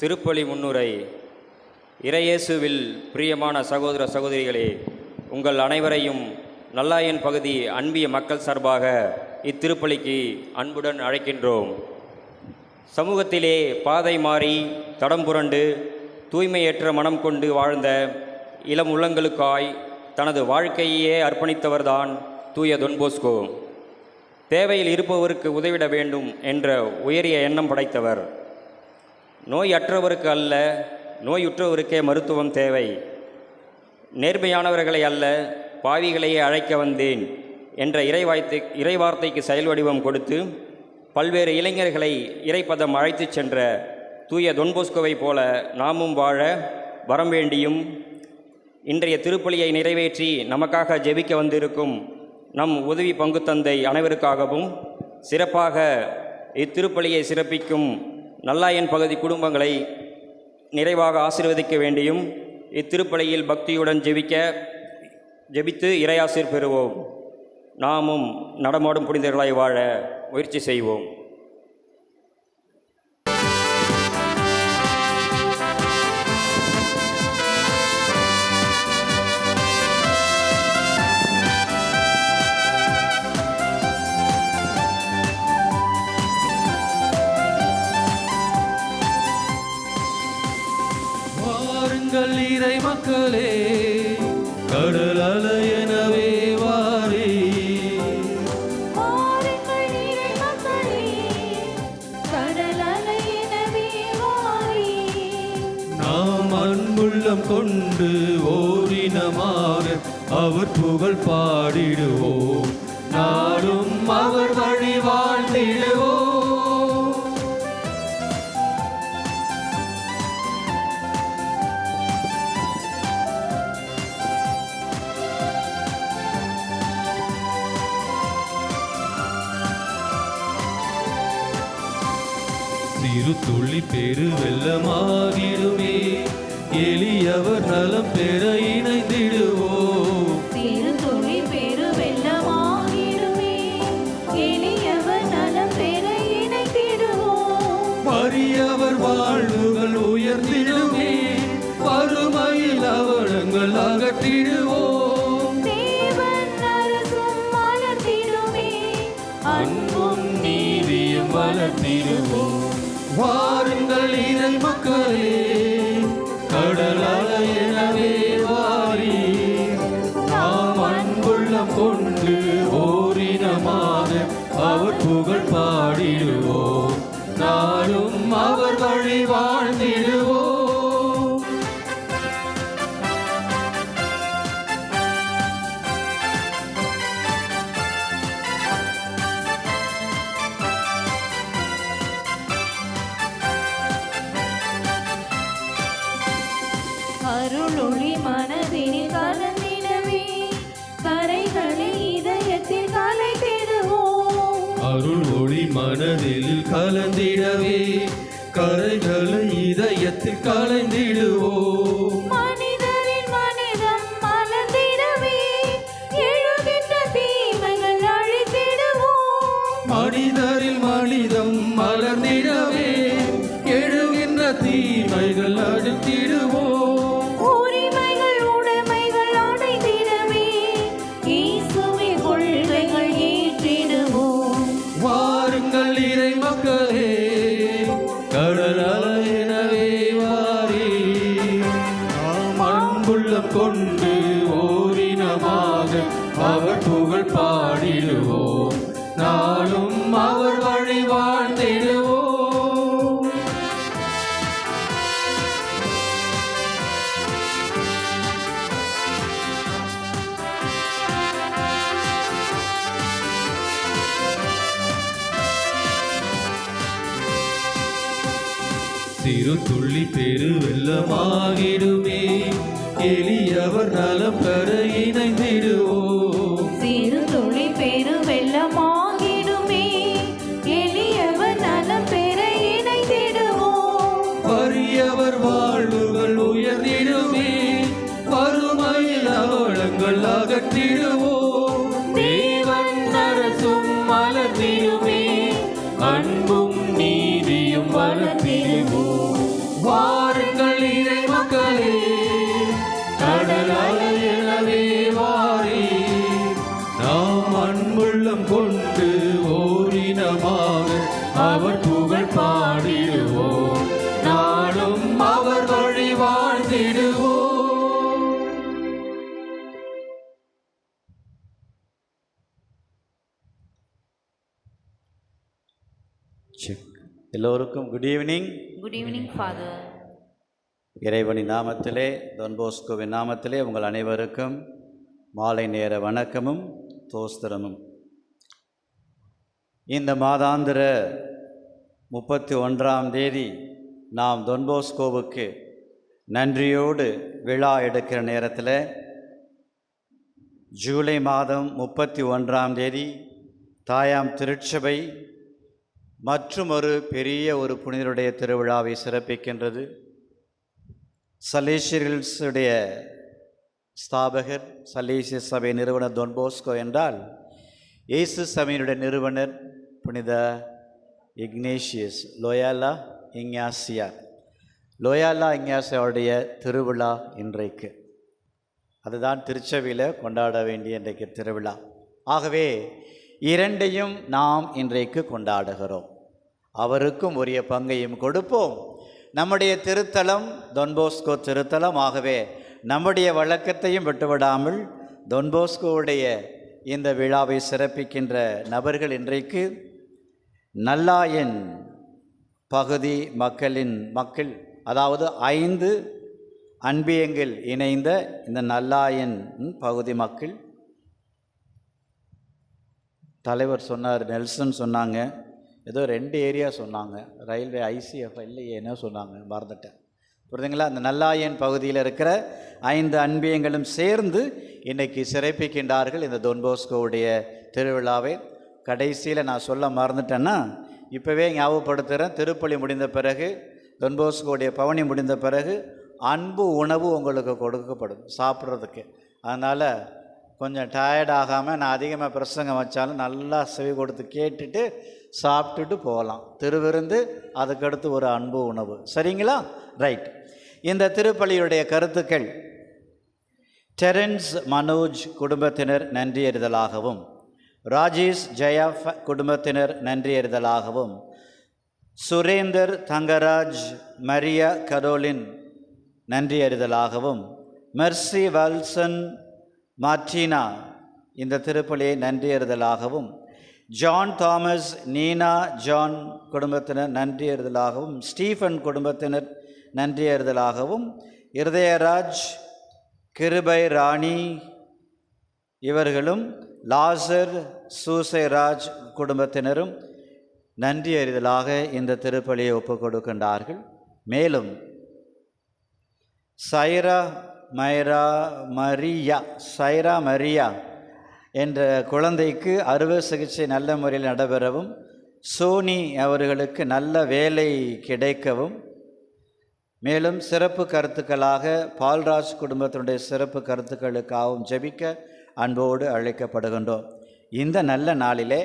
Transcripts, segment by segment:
திருப்பலி முன்னுரை. இறையேசுவில் பிரியமான சகோதர சகோதரிகளே, உங்கள் அனைவரையும் நல்லாயன் பகுதி அன்பிய மக்கள் சார்பாக இத்திருப்பலிக்கு அன்புடன் அழைக்கின்றோம். சமூகத்திலே பாதை மாறி தடம் புரண்டு தூய்மையற்ற மனம் கொண்டு வாழ்ந்த இளம் உள்ளங்களுக்காய் தனது வாழ்க்கையே அர்ப்பணித்தவர்தான் தூய தொன் போஸ்கோ. தேவையில் இருப்பவருக்கு உதவிட வேண்டும் என்ற உயரிய எண்ணம் படைத்தவர். நோய் அற்றவருக்கு அல்ல, நோயுற்றவருக்கே மருத்துவம் தேவை. நேர்மையானவர்களை அல்ல, பாவிகளையே அழைக்க வந்தேன் என்ற இறைவார்த்தைக்கு செயல் வடிவம் கொடுத்து பல்வேறு இளைஞர்களை இறைப்பதம் அழைத்துச் சென்ற தூய தொன் போஸ்கோவை போல நாமும் வாழ வரம் வேண்டியும், இன்றைய திருப்பலியை நிறைவேற்றி நமக்காக ஜெபிக்க வந்திருக்கும் நம் உதவி பங்கு தந்தை அனைவருக்காகவும், சிறப்பாக இத்திருப்பலியை சிறப்பிக்கும் நல்லாயன் பகுதி குடும்பங்களை நிறைவாக ஆசீர்வதிக்க வேண்டியும், இத்திருப்பலியில் பக்தியுடன் ஜெபித்து இறையாசீர் பெறுவோம். நாமும் நடமாடும் புனிதர்களாய் வாழ முயற்சி செய்வோம். இறை மக்களே, கடல் அலையெனவே வாரே. நாம் அன்புள்ளம் கொண்டு ஓரினமாக அவர் புகழ் பாடிடுவோம். நாடும் அவர் வழி வாழ்ந்திடுவோம். சிறு துளி பெரு வெள்ளமாகிடுமே, எளியவர் நலம் பெற இணைந்திடுவோம். சிறு துளி பெரு வெள்ளமாகிடுமே, எளியவர் நலம் பெற இணைந்திடுவோம். வறியவர் வாழ்வுகள் உயர்ந்திடுமே, வறுமையில் அவலங்கள் அகற்றிடுவோம். தேவன் அரசும் மலர்ந்திடுமே, அன்பும் நீதியும் வளர்த்திடுவோம். வாருங்கள் இறை மக்களே, கடல் அலையெனவே வாரி. நாம் அன்புள்ளம் கொண்டு ஓரினமாக அவர் புகழ் பாடிடுவோம். நாளும் அவர் வழி வாழ்ந்திடுவோம். அருளொளி மனதில் கலந்திடவே, கரைகளை இதயத்தில் கலைத்திடுவோம். அருள் ஒளி மனதில் கலந்திடவே, கரைகளை இதயத்தில் கலைந்திடுவோம். மனிதரின் மனிதம் மலர்ந்திடவே, எழுகின்ற தீமைகள் அழித்திடுவோம். மனிதரில் மனிதம் மலர்ந்திடவே, எழுகின்ற தீமைகள் அழித்திடுவோம். உரிமைகள் உடைமைகள் அடைந்திடவே, இயேசுவின் கொள்கைகள் ஏற்றிடுவோம். வாருங்கள் இறை மக்களே, கடல் அலையெனவே வாரி. நாம் அன்புள்ளம் கொண்டு ஓரினமாக அவர் புகழ் பாடிடுவோம். நாளும் அவர் வழி வாழ்ந்திடுவோம். சிறு துள்ளி பெரு வெள்ளமாகிடுமே, எளியவர் நலம் பெற இணைந்திடுவோம். சிறு துளி பெரு வெள்ளமாகிடுமே, எளியவர் நலம் பெற இணைந்திடுவோம். வறியவர் வாழ்வுகள் உயர்ந்திடுமே, வறுமையில் அவலங்கள் அகற்றிடுவோம். தேவன் அரசும் மலர்ந்திடுமே, அன்பும் நீதியும் வளர்த்திடுவோம். வாருங்கள் இறை மக்களே, கடல் அலை எனவே வாரி, நாம் அன்புள்ளம் கொண்டு ஓரினமாக அவர் புகழ் பாடிடுவோம், நாளும் அவர் வழி வாழ்ந்திடுவோம். எல்லோருக்கும் good evening. Good evening, Father. இறைவனின் நாமத்திலே, டொன் போஸ்கோவின் நாமத்திலே உங்கள் அனைவருக்கும் மாலை நேர வணக்கமும் தோஸ்திரமும். இந்த மாதாந்திர 31ஆம் தேதி நாம் டொன் போஸ்கோவுக்கு நன்றியோடு விழா எடுக்கிற நேரத்தில் ஜூலை மாதம் 31ஆம் தேதி தாயாம் திருச்சபை மற்றும் ஒரு பெரிய ஒரு புனிதருடைய திருவிழாவை சிறப்பிக்கின்றது. சலேசியர்களுடைய ஸ்தாபகர், சலேசிய சபை நிறுவனர் டொன் போஸ்கோ என்றால் இயேசு சபையினுடைய நிறுவனர் புனித இக்னேஷியஸ் லோயாலா இஞ்ஞாசியார். லோயாலா இஞ்ஞாசியாருடைய திருவிழா இன்றைக்கு. அதுதான் திருச்சபையில் கொண்டாட வேண்டிய இன்றைக்கு திருவிழா. ஆகவே இரண்டையும் நாம் இன்றைக்கு கொண்டாடுகிறோம். அவருக்கும் உரிய பங்கையும் கொடுப்போம். நம்முடைய திருத்தலம் டொன் போஸ்கோ திருத்தலம். ஆகவே நம்முடைய வழக்கத்தையும் விட்டுவிடாமல் டொன் போஸ்கோவுடைய இந்த விழாவை சிறப்பிக்கின்ற நபர்கள் இன்றைக்கு நல்லாயன் பகுதி மக்கள், அதாவது 5 அன்பியங்கள் இணைந்த இந்த நல்லாயன் பகுதி மக்கள். தலைவர் சொன்னார், நெல்சன் சொன்னாங்க, ஏதோ 2 ஏரியா சொன்னாங்க, ரயில்வே ஐசிஎஃப் இல்லையே என்ன சொன்னாங்க, மறந்துட்டேன். புரியுதுங்களா? அந்த நல்லாயன் பகுதியில் இருக்கிற 5 அன்பியங்களும் சேர்ந்து இன்றைக்கி சிறப்பிக்கின்றார்கள் இந்த டொன் போஸ்கோவுடைய திருவிழாவை. கடைசியில் நான் சொல்ல மறந்துட்டேன்னா இப்போவே ஞாபகப்படுத்துகிறேன். திருப்பலி முடிந்த பிறகு, டொன் போஸ்கோவுடைய பவனி முடிந்த பிறகு அன்பு உணவு உங்களுக்கு கொடுக்கப்படும் சாப்பிட்றதுக்கு. அதனால் கொஞ்சம் டயர்ட் ஆகாமல், நான் அதிகமாக பிரசங்கம் வச்சாலும் நல்லா செவி கொடுத்து கேட்டுட்டு சாப்பிட்டுட்டு போகலாம். திருவிருந்து, அதுக்கடுத்து ஒரு அன்பு உணவு. சரிங்களா? ரைட். இந்த திருப்பலியுடைய கருத்துக்கள்: டெரன்ஸ் மனோஜ் குடும்பத்தினர் நன்றியறிதலாகவும், ராஜேஷ் ஜெயா குடும்பத்தினர் நன்றியறிதலாகவும், சுரேந்தர் தங்கராஜ் மரியா கரோலின் நன்றியறிதலாகவும், மெர்சி வால்சன் மார்டினா இந்த திருப்பலியை நன்றியறிதலாகவும், ஜான் தாமஸ் நீனா ஜான் குடும்பத்தினர் நன்றியறிதலாகவும், ஸ்டீஃபன் குடும்பத்தினர் நன்றியறிதலாகவும், இருதயராஜ் கிருபை ராணி இவர்களும், லாசர் சூசைராஜ் குடும்பத்தினரும் நன்றியறிதலாக இந்த திருப்பலியை ஒப்புக் கொடுக்கின்றார்கள். மேலும் சைரா மரியா என்ற குழந்தைக்கு அறுவை சிகிச்சை நல்ல முறையில் நடைபெறவும், சோனி அவர்களுக்கு நல்ல வேலை கிடைக்கவும், மேலும் சிறப்பு கருத்துக்களாக பால்ராஜ் குடும்பத்தினுடைய சிறப்பு கருத்துக்களுக்காகவும் ஜெபிக்க அன்போடு அழைக்கப்படுகின்றோம். இந்த நல்ல நாளிலே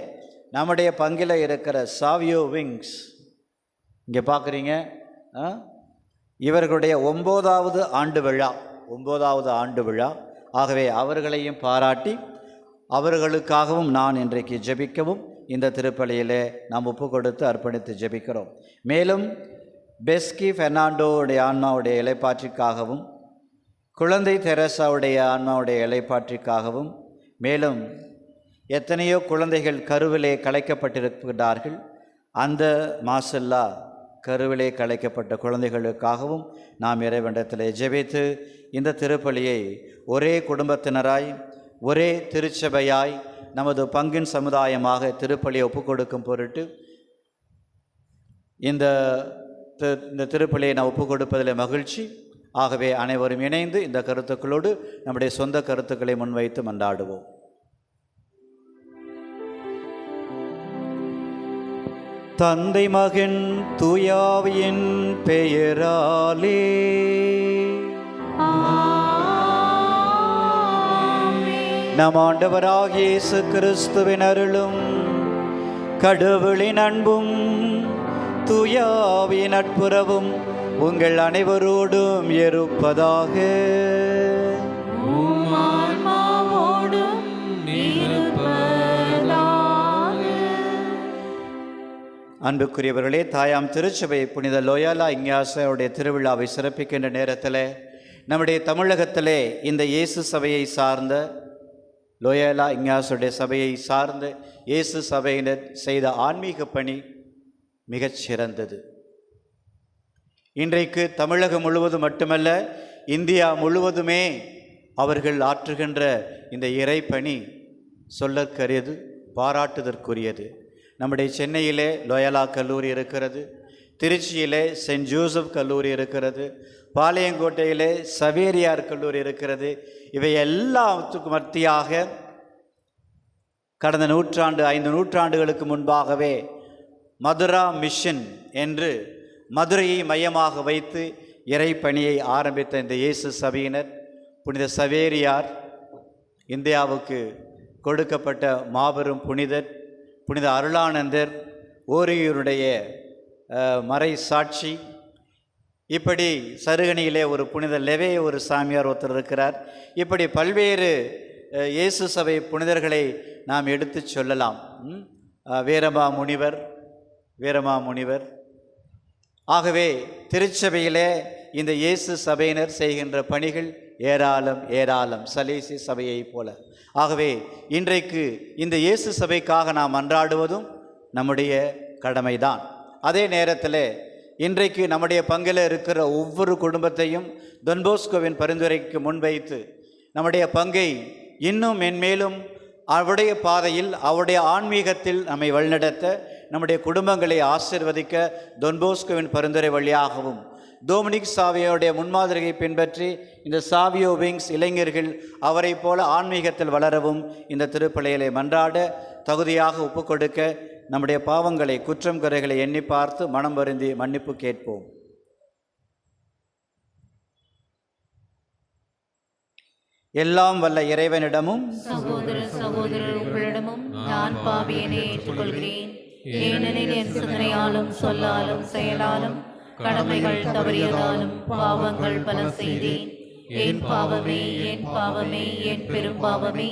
நம்முடைய பங்கில் இருக்கிற சாவியோ விங்ஸ் இங்கே பார்க்குறீங்க, இவர்களுடைய 9வது ஆண்டு விழா. ஆகவே அவர்களையும் பாராட்டி அவர்களுக்காகவும் நான் இன்றைக்கு ஜெபிக்கவும் இந்த திருப்பலியிலே நாம் ஒப்பு கொடுத்து அர்ப்பணித்து ஜெபிக்கிறோம். மேலும் பெஸ்கி பெர்னாண்டோவுடைய ஆன்மாவுடைய இலைப்பாற்றிக்காகவும், குழந்தை தெரசாவுடைய ஆன்மாவுடைய இலைப்பாற்றிக்காகவும், மேலும் எத்தனையோ குழந்தைகள் கருவிலே கலைக்கப்பட்டிருக்கிறார்கள், அந்த மாசல்லா கருவிலே கலைக்கப்பட்ட குழந்தைகளுக்காகவும் நாம் இறைவனிடத்திலே ஜெபித்து இந்த திருப்பலியை ஒரே குடும்பத்தினராய், ஒரே திருச்சபையாய், நமது பங்கின் சமுதாயமாக திருப்பலியை ஒப்புக் கொடுக்கும் பொருட்டு இந்த திருப்பலியை நான் ஒப்புக் கொடுப்பதில் மகிழ்ச்சி. ஆகவே அனைவரும் இணைந்து இந்த கருத்துக்களோடு நம்முடைய சொந்த கருத்துக்களை முன்வைத்து மன்றாடுவோம். தந்தை மகன் தூயாவியின் பெயராலே நம் ஆண்டவராகிய இயேசு கிறிஸ்துவின் அருளும் கடவுளின் அன்பும் தூயாவின் நட்புறவும் உங்கள் அனைவரோடும் இருப்பதாக. உம் ஆன்மாவோடும் இருப்பதாக. அன்புக்குரியவர்களே, தாயாம் திருச்சபை புனித லோயாலா இஞ்ஞாசியாருடைய திருவிழாவை சிறப்பிக்கின்ற நேரத்தில் நம்முடைய தமிழகத்திலே இந்த இயேசு சபையை சார்ந்த லோயாலா இஞ்ஞாசியாருடைய சபையை சார்ந்த இயேசு சபையினர் செய்த ஆன்மீக பணி மிகச் சிறந்தது. இன்றைக்கு தமிழகம் முழுவதும் மட்டுமல்ல, இந்தியா முழுவதுமே அவர்கள் ஆற்றுகின்ற இந்த இறைப்பணி சொல்லற்கரியது, பாராட்டுதற்குரியது. நம்முடைய சென்னையிலே லோயாலா கல்லூரி இருக்கிறது, திருச்சியிலே சென்ட் ஜோசப் கல்லூரி இருக்கிறது, பாளையங்கோட்டையிலே சவேரியார் கல்லூரி இருக்கிறது. இவை எல்லாத்துக்கும் மத்தியாக கடந்த 5 நூற்றாண்டுகளுக்கு முன்பாகவே மதுரா மிஷன் என்று மதுரையை மையமாக வைத்து இறைப்பணியை ஆரம்பித்த இந்த இயேசு சபையினர், புனித சவேரியார் இந்தியாவுக்கு கொடுக்கப்பட்ட மாபெரும் புனிதர், புனித அருளானந்தர் ஓரியூருடைய மறை சாட்சி, இப்படி சருகணியிலே ஒரு புனித லெவே ஒரு சாமியார் ஒருத்தர் இருக்கிறார். இப்படி பல்வேறு இயேசு சபை புனிதர்களை நாம் எடுத்து சொல்லலாம். வீரமா முனிவர். ஆகவே திருச்சபையிலே இந்த இயேசு சபையினர் செய்கின்ற பணிகள் ஏராளம் சலேசி சபையைப் போல. ஆகவே இன்றைக்கு இந்த இயேசு சபைக்காக நாம் அன்றாடுவதும் நம்முடைய கடமைதான். அதே நேரத்தில் இன்றைக்கு நம்முடைய பங்கில் இருக்கிற ஒவ்வொரு குடும்பத்தையும் தொன்போஸ்கோவின் பரிந்துரைக்கு முன்வைத்து நம்முடைய பங்கை இன்னும் மென்மேலும் அவருடைய பாதையில் அவருடைய ஆன்மீகத்தில் நம்மை வழிநடத்த, நம்முடைய குடும்பங்களை ஆசீர்வதிக்க தொன்போஸ்கோவின் பரிந்துரை வழியாகவும் டோமினிக் சாவியோடைய முன்மாதிரியை பின்பற்றி இந்த சாவியோ விங்ஸ் இளைஞர்கள் அவரை போல ஆன்மீகத்தில் வளரவும் இந்த திருப்பலியிலே மன்றாட தகுதியாக ஒப்புக்கொடுக்க நம்முடைய பாவங்களை குற்றம் குறைகளை எண்ணி பார்த்து மனம் வருந்தி மன்னிப்பு கேட்போம். எல்லாம் வல்ல இறைவனிடமும் சகோதரர் உங்களிடமும் நான் பாவியனை ஏற்றுக்கொள்கிறேன். ஏனெனில் என் சிந்தனையாலும் சொல்லாலும் செயலாலும் கடமைகள் தவறியதாலும் பாவங்கள் பல செய்தேன். என் பாவமே என் பெரும் பாவமே.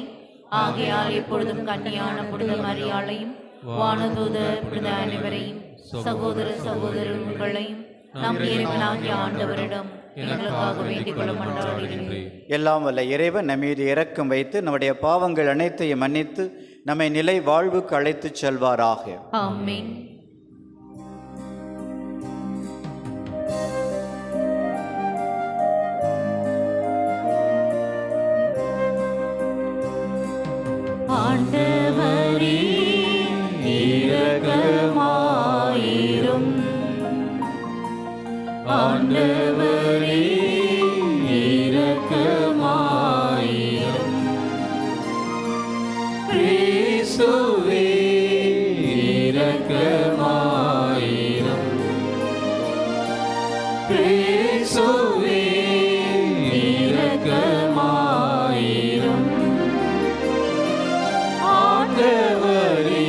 ஆகையால் எப்பொழுதும் கன்னியான புனித மரியாளையும் வானதூதர் புனித அனைவரையும் சகோதரர் உங்களையும் நம் இறைவனாகிய ஆண்டவரிடம் எங்களுக்காக வேண்டிக் கொள்ள மன்றாடுகிறேன். எல்லாம் வல்ல இறைவன் நம்மீது இரக்கம் வைத்து நம்முடைய பாவங்கள் அனைத்தையும் மன்னித்து நம்மை நிலை வாழ்வுக்கு அழைத்துச் செல்வாராக. ஆமென். ஆண்டவரே இரக்கமாயிரும். ஆண்டவரே இரக்கமாயிரும். கிறிஸ்துவே இரக்கமாயிரும். கிறிஸ்துவே இரக்கமாயிரும். ஆண்டவரே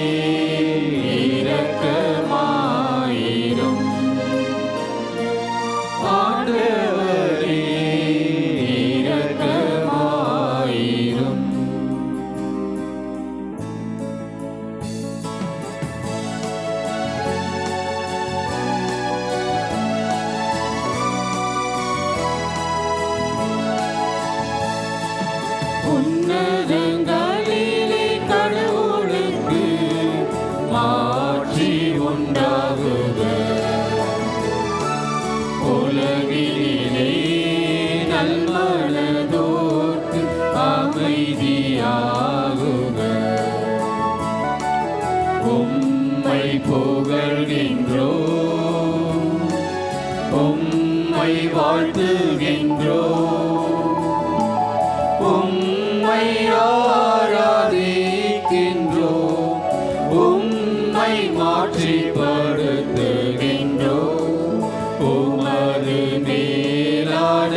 இரக்கமாயிரும். ஆண்டவரே இரக்கமாயிரும். உன்னதங்களிலே கடவுளுக்கு மாட்சி உண்டாகுக. உலகிலே நல்மனதோர்க்கு அமைதியாகுக. உம்மை புகழ்கின்றோம், உம்மை வாழ்த்துகின்றோம், உம்மை ஆராதிக்கின்றோம், உம்மை மாற்றிப்படுத்துகின்றோம். உமது மேலான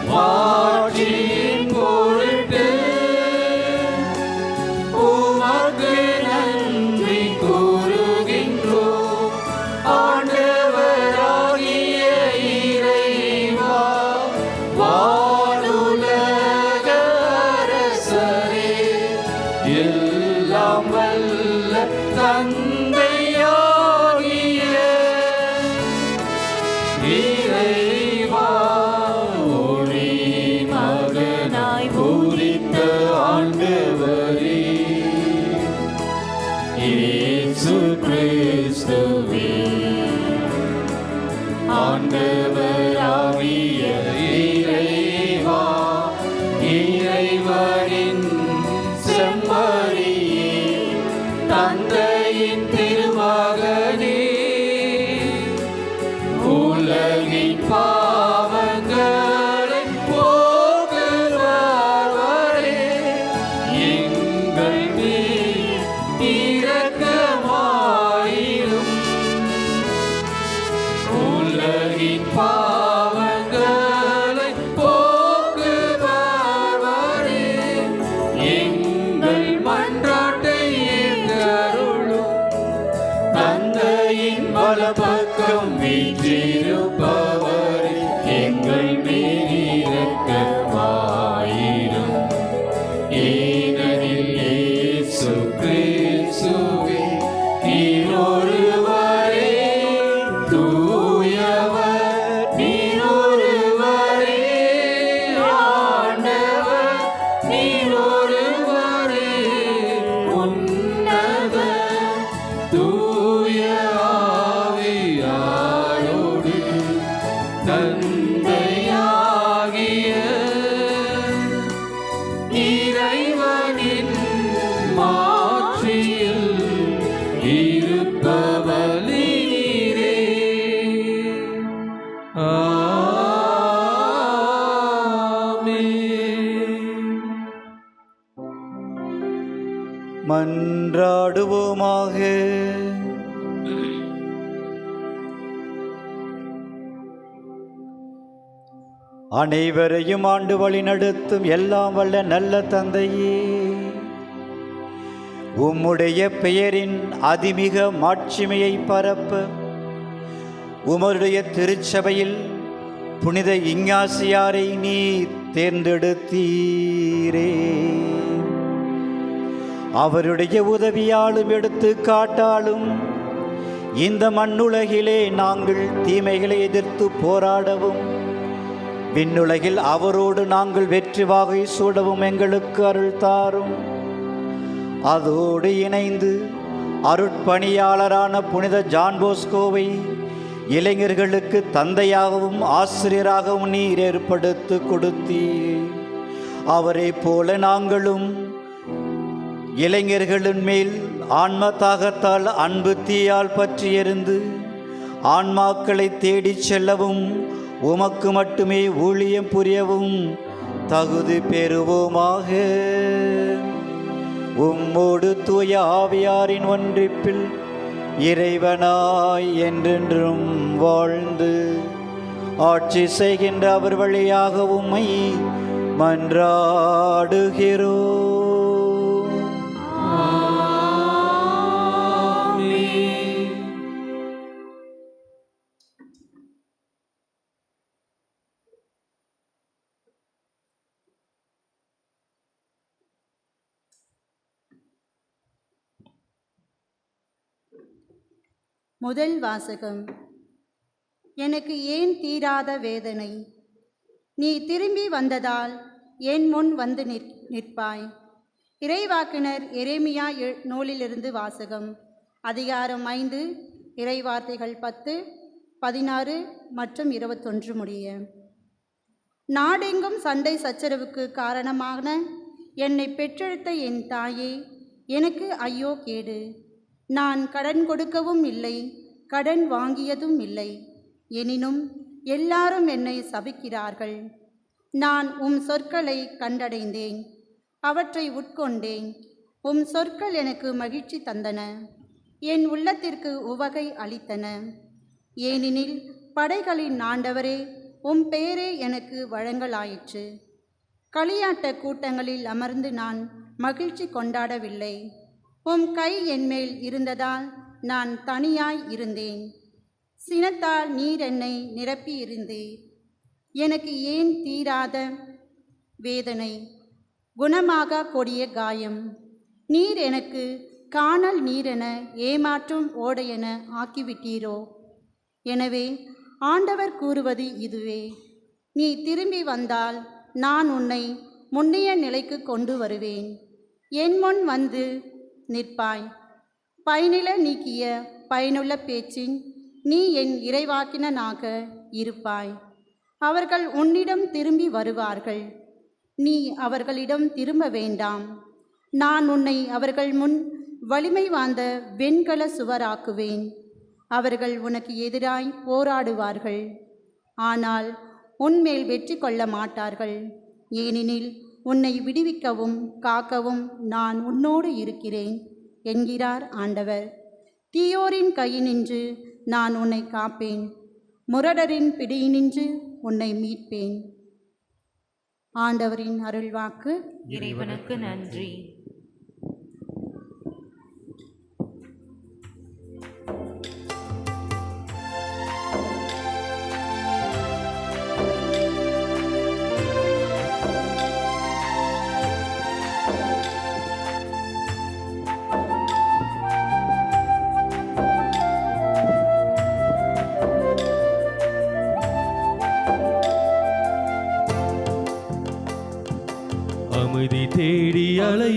மாட்சியின் பொருட்டு உமக்கு நன்றி கூறுகின்றோம். ஆண்டவரே வலப்பக்கம் வீற்றிருப்பவரே, எங்கள் மேல் இரக்கமாயிரும். ஏனெனில் இயேசு கிறிஸ்துவே நீர் ஒருவரே தூயவர், நீர் ஒருவரே ஆண்டவர், நீர் ஒருவரே உன்னதர். தூய ஆவியாரோடு தந்தையாகிய இறைவனின் மாட்சியில் இருப்பவர் நீரே. ஆமென். மன்றாடுவோமாக. அனைவரையும் ஆண்டு வழி நடத்தும் எல்லாம் வல்ல நல்ல தந்தையே, உம்முடைய பெயரின் அதிமிக மாட்சிமையை பரப்ப உம்முடைய திருச்சபையில் புனித இஞ்ஞாசியாரை நீர் தேர்ந்தெடுத்தீரே. அவருடைய உதவியாலும் எடுத்து காட்டாலும் இந்த மண்ணுலகிலே நாங்கள் தீமைகளை எதிர்த்து போராடவும், விண்ணுலகில் அவரோடு நாங்கள் வெற்றி வாகை சூடவும் எங்களுக்கு அருள் தாரும். அதோடு இணைந்து அருட்பணியாளரான புனித ஜான் போஸ்கோவை இளைஞர்களுக்கு தந்தையாகவும் ஆசிரியராகவும் நீர் ஏற்படுத்தி கொடுத்தீர். அவரை போல நாங்களும் இளைஞர்களின் மேல் ஆன்ம தாகத்தால் அன்பு தீயால் பற்றியிருந்து ஆன்மாக்களை தேடிச் செல்லவும் உமக்கு மட்டுமே ஊழியம் புரியவும் தகுதி பெறுவோமாக. உம்மோடு தூய ஆவியாரின் ஒன்றிப்பில் இறைவனாய் என்றென்றும் வாழ்ந்து ஆட்சி செய்கின்ற அவர் வழியாக உம்மை மன்றாடுகிறோம். ஆமென். முதல் வாசகம். எனக்கு ஏன் தீராத வேதனை? நீ திரும்பி வந்ததால் என் முன் வந்து நிற்பாய். இறைவாக்கினர் எரேமியா நூலிலிருந்து வாசகம். அதிகாரம் 5, இறைவார்த்தைகள் 10, 16 மற்றும் 21 முடிய. நாடெங்கும் சண்டை சச்சரவுக்கு காரணமான என்னை பெற்றெடுத்த என் தாயே, எனக்கு ஐயோ கேடு. நான் கடன் கொடுக்கவும் இல்லை, கடன் வாங்கியதும் இல்லை. எனினும் எல்லாரும் என்னை சபிக்கிறார்கள். நான் உம் சொற்களை கண்டடைந்தேன், அவற்றை உட்கொண்டேன். உம் சொற்கள் எனக்கு மகிழ்ச்சி தந்தன, என் உள்ளத்திற்கு உவகை அளித்தன. ஏனெனில் படைகளின் ஆண்டவரே, உம் பெயரே எனக்கு வழங்கலாயிற்று. களியாட்ட கூட்டங்களில் அமர்ந்து நான் மகிழ்ச்சி கொண்டாடவில்லை. உம் கை என்மேல் இருந்ததால் நான் தனியாய் இருந்தேன். சினத்தால் நீர் என்னை நிரப்பி இருந்தீர். எனக்கு ஏன் தீராத வேதனை? குணமாக கொடிய காயம். நீர் எனக்கு காணல் நீரென ஏமாற்றும் ஓடையென ஆக்கிவிட்டீரோ? எனவே ஆண்டவர் கூறுவது இதுவே: நீ திரும்பி வந்தால் நான் உன்னை முன்னைய நிலைக்கு கொண்டு வருவேன். என் முன் வந்து நிற்பாய். பயனில நீக்கிய பயனுள்ள பேச்சின் நீ என் இறைவாக்கினனாக இருப்பாய். அவர்கள் உன்னிடம் திரும்பி வருவார்கள், நீ அவர்களிடம் திரும்ப வேண்டாம். நான் உன்னை அவர்கள் முன் வலிமை வாய்ந்த வெண்கல சுவராக்குவேன். அவர்கள் உனக்கு எதிராய் போராடுவார்கள், ஆனால் உன்மேல் வெற்றி கொள்ள மாட்டார்கள். ஏனெனில் உன்னை விடுவிக்கவும் காக்கவும் நான் உன்னோடு இருக்கிறேன் என்கிறார் ஆண்டவர். தீயோரின் கையினின்று நான் உன்னை காப்பேன், முரடரின் பிடியினின்று உன்னை மீட்பேன். ஆண்டவரின் அருள்வாக்கு. இறைவனுக்கு நன்றி.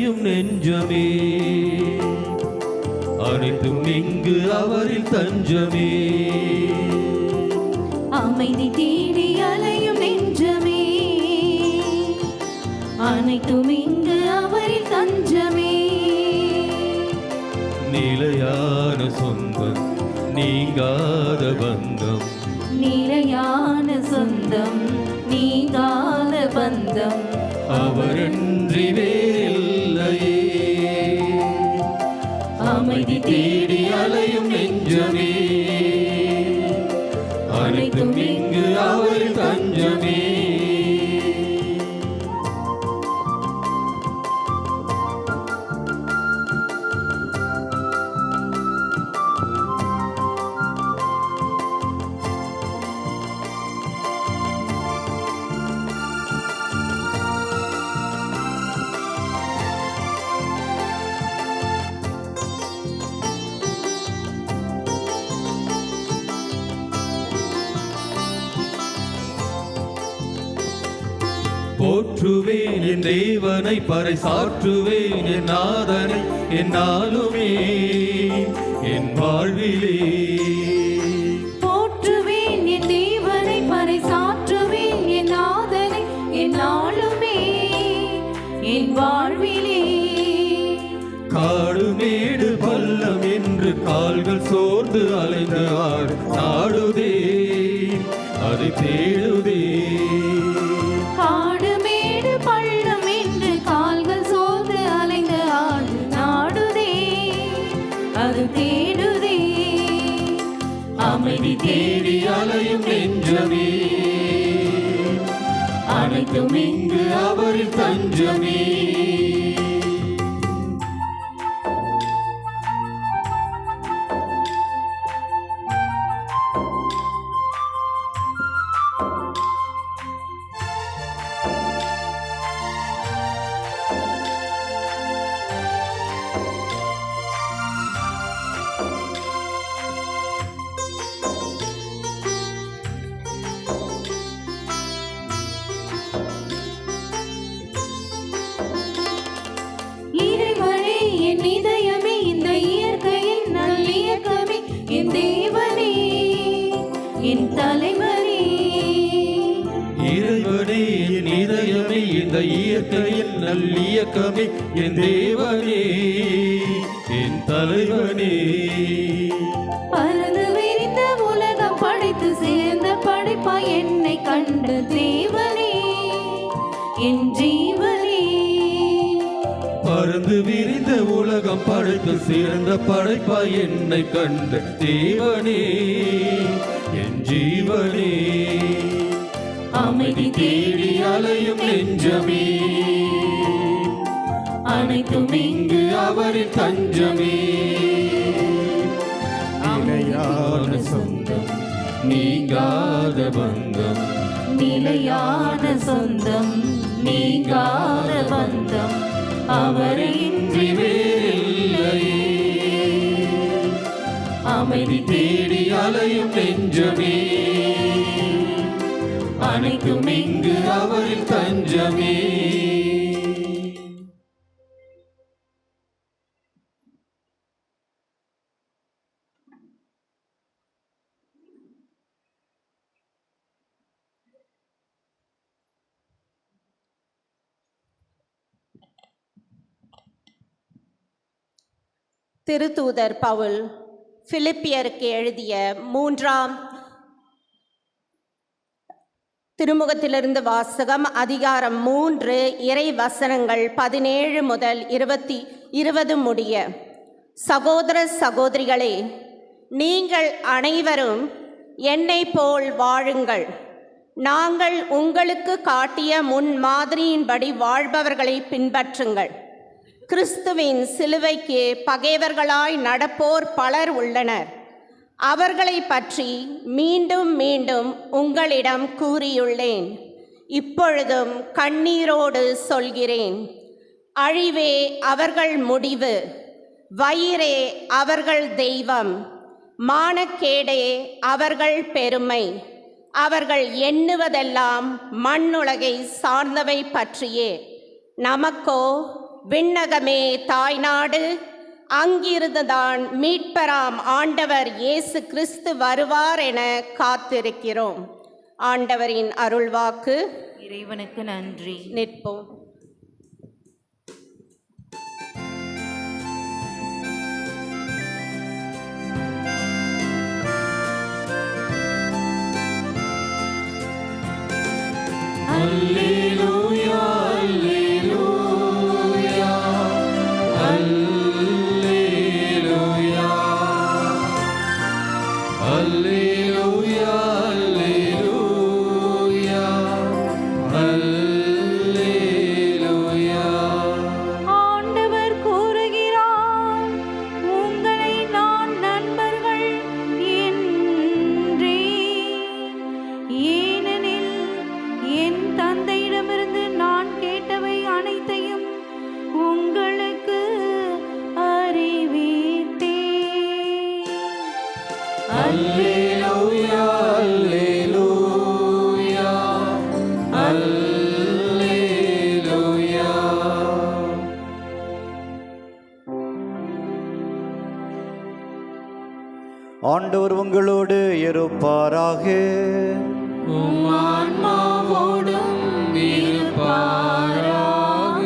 அலையும் நெஞ்சமே, அனைத்தும் இங்கு அவரில் தஞ்சமே. அமைதி தேடி அலையும் நெஞ்சமே, அனைத்தும் இங்கு அவரில் தஞ்சமே. நிலையான சொந்தம், நீங்காத பந்தம், நிலையான சொந்தம், நீங்காத பந்தம். அவரன்றி வேறில்லையே. அமைதி தேடி அலையும் நெஞ்சமே, அனைத்தும் இங்கு அவரில் தஞ்சமே. போற்றுவேன் என் தேவனை, பறைசாற்றுவேன் என் நாதனை, என்னாலுமே என் வாழ்விலே. போற்றுவேன் என் தேவனை, பறைசாற்றுவேன் என் நாதனை, என்னாலுமே என் வாழ்விலே. காடு மேடு பள்ளம் என்று கால்கள் சோர்ந்து அலைந்து நாடுதே, அதை தேடுதே. காடு மேடு பள்ளம் என்று கால்கள் சோர்ந்து அலைந்து நாடுதே, அது தேடுதே. அமைதி தேடி அலையும் நெஞ்சமே, அனைத்தும் இங்கு அவரில் தஞ்சமே. இறைவனே என் இதயமே, இந்த இயற்கையின் நல்லியக்கமே, என் தேவனே என் தலைவனே. இறைவனே என் இதயமே, இந்த இயற்கையின் நல்லியக்கமே, என் தேவனே என் தலைவனே. பறந்து விரிந்த உலகம் படைத்து சேர்ந்த படைப்பாய் என்னை கண்ட தேவனே என் ஜீவனே. பறந்து விரிந்த உலகம் படைத்து சிறந்த படைப்பாய் என்னை கண்ட தேவனே என் ஜீவனே. அமைதி தேடி அலையும் நெஞ்சமே, அனைத்தும் இங்கு அவரின் தஞ்சமே. நிலையான சொந்தம், நீங்காத பந்தம், நிலையான சொந்தம், நீங்காத பந்தம். அவரின்றி வேறில்லையே. அமைதி தேடி அலையும் நெஞ்சமே, அனைத்தும் இங்கு அவரில் தஞ்சமே. திருத்தூதர் பவுல் பிலிப்பியருக்கு எழுதிய 3ஆம் திருமுகத்திலிருந்து வாசகம். அதிகாரம் 3, இறை வசனங்கள் 17 முதல் 20 முடிய. சகோதர சகோதரிகளே, நீங்கள் அனைவரும் என்னை போல் வாழுங்கள். நாங்கள் உங்களுக்கு காட்டிய முன்மாதிரியின்படி வாழ்பவர்களை பின்பற்றுங்கள். கிறிஸ்துவின் சிலுவைக்கு பகைவர்களாய் நடப்போர் பலர் உள்ளனர். அவர்களை பற்றி மீண்டும் மீண்டும் உங்களிடம் கூறியுள்ளேன். இப்பொழுதும் கண்ணீரோடு சொல்கிறேன். அழிவே அவர்கள் முடிவு, வயிறே அவர்கள் தெய்வம், மானக்கேடே அவர்கள் பெருமை. அவர்கள் எண்ணுவதெல்லாம் மண்ணுலகை சார்ந்தவை பற்றியே. நமக்கோ விண்ணகமே தாய்நாடு, அங்கிருந்துதான் மீட்பராம் ஆண்டவர் இயேசு கிறிஸ்து வருவார் என காத்திருக்கிறோம். ஆண்டவரின் அருள்வாக்கு. இறைவனுக்கு நன்றி. நிற்போம். அல்லேலூயா அல்லேலூயா அல்லேலூயா அல்லேலூயா அல்லேலூயா. ஆண்டவர் கூறுகிறார், உங்களை நான் நண்பர்கள் என்றேன். ஏனெனில் என் தந்தையிடமிருந்து நான் கேட்டவை அனைத்தையும் உங்களுக்கு அறிவித்தேன். அல்லேலூயா அல்லேலூயா அல்லேலூயா. ஆண்டவர் உங்களோடு இருப்பாராக. உம் ஆன்மாவோடும் இருப்பாராக.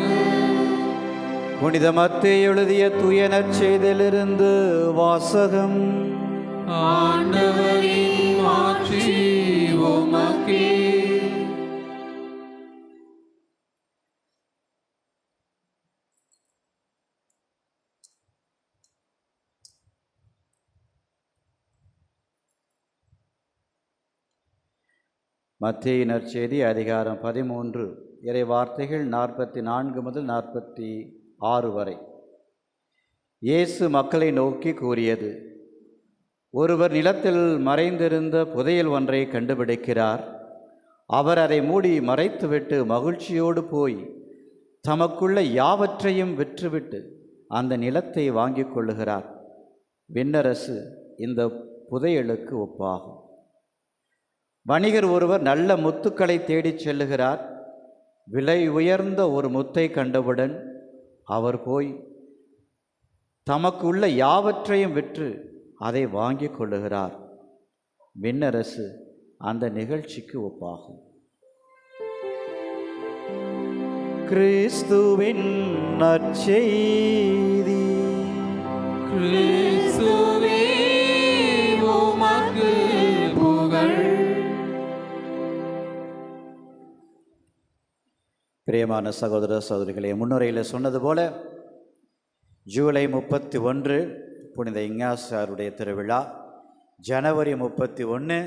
புனித மத்தேயு எழுதிய தூய நற்செய்தியிலிருந்து வாசகம். ஆண்டவரின் மாட்சி உமக்கே. மத்தேயு நற்செய்தி அதிகாரம் 13 இறை வார்த்தைகள் 44 முதல் 46 வரை. இயேசு மக்களை நோக்கி கூறியது: ஒருவர் நிலத்தில் மறைந்திருந்த புதையல் ஒன்றை கண்டுபிடிக்கிறார். அவர் அதை மூடி மறைத்துவிட்டு மகிழ்ச்சியோடு போய் தமக்குள்ள யாவற்றையும் விற்றுவிட்டு அந்த நிலத்தை வாங்கிக் கொள்ளுகிறார். விண்ணரசு இந்த புதையலுக்கு ஒப்பாகும். வணிகர் ஒருவர் நல்ல முத்துக்களை தேடிச் செல்லுகிறார். விலை உயர்ந்த ஒரு முத்தை கண்டவுடன் அவர் போய் தமக்கு உள்ள யாவற்றையும் விற்று அதை வாங்கிக் கொள்ளுகிறார். விண்ணரசு அந்த நிகழ்ச்சிக்கு ஒப்பாகும். கிறிஸ்துவின் நற்செய்தி. கிறிஸ்துவே உமக்கு புகழ். பிரியமான சகோதர சகோதரிகளே, முன்னுரையில் சொன்னது போல ஜூலை 31 புனித இஞ்ஞாசியாருடைய திருவிழா, ஜனவரி 31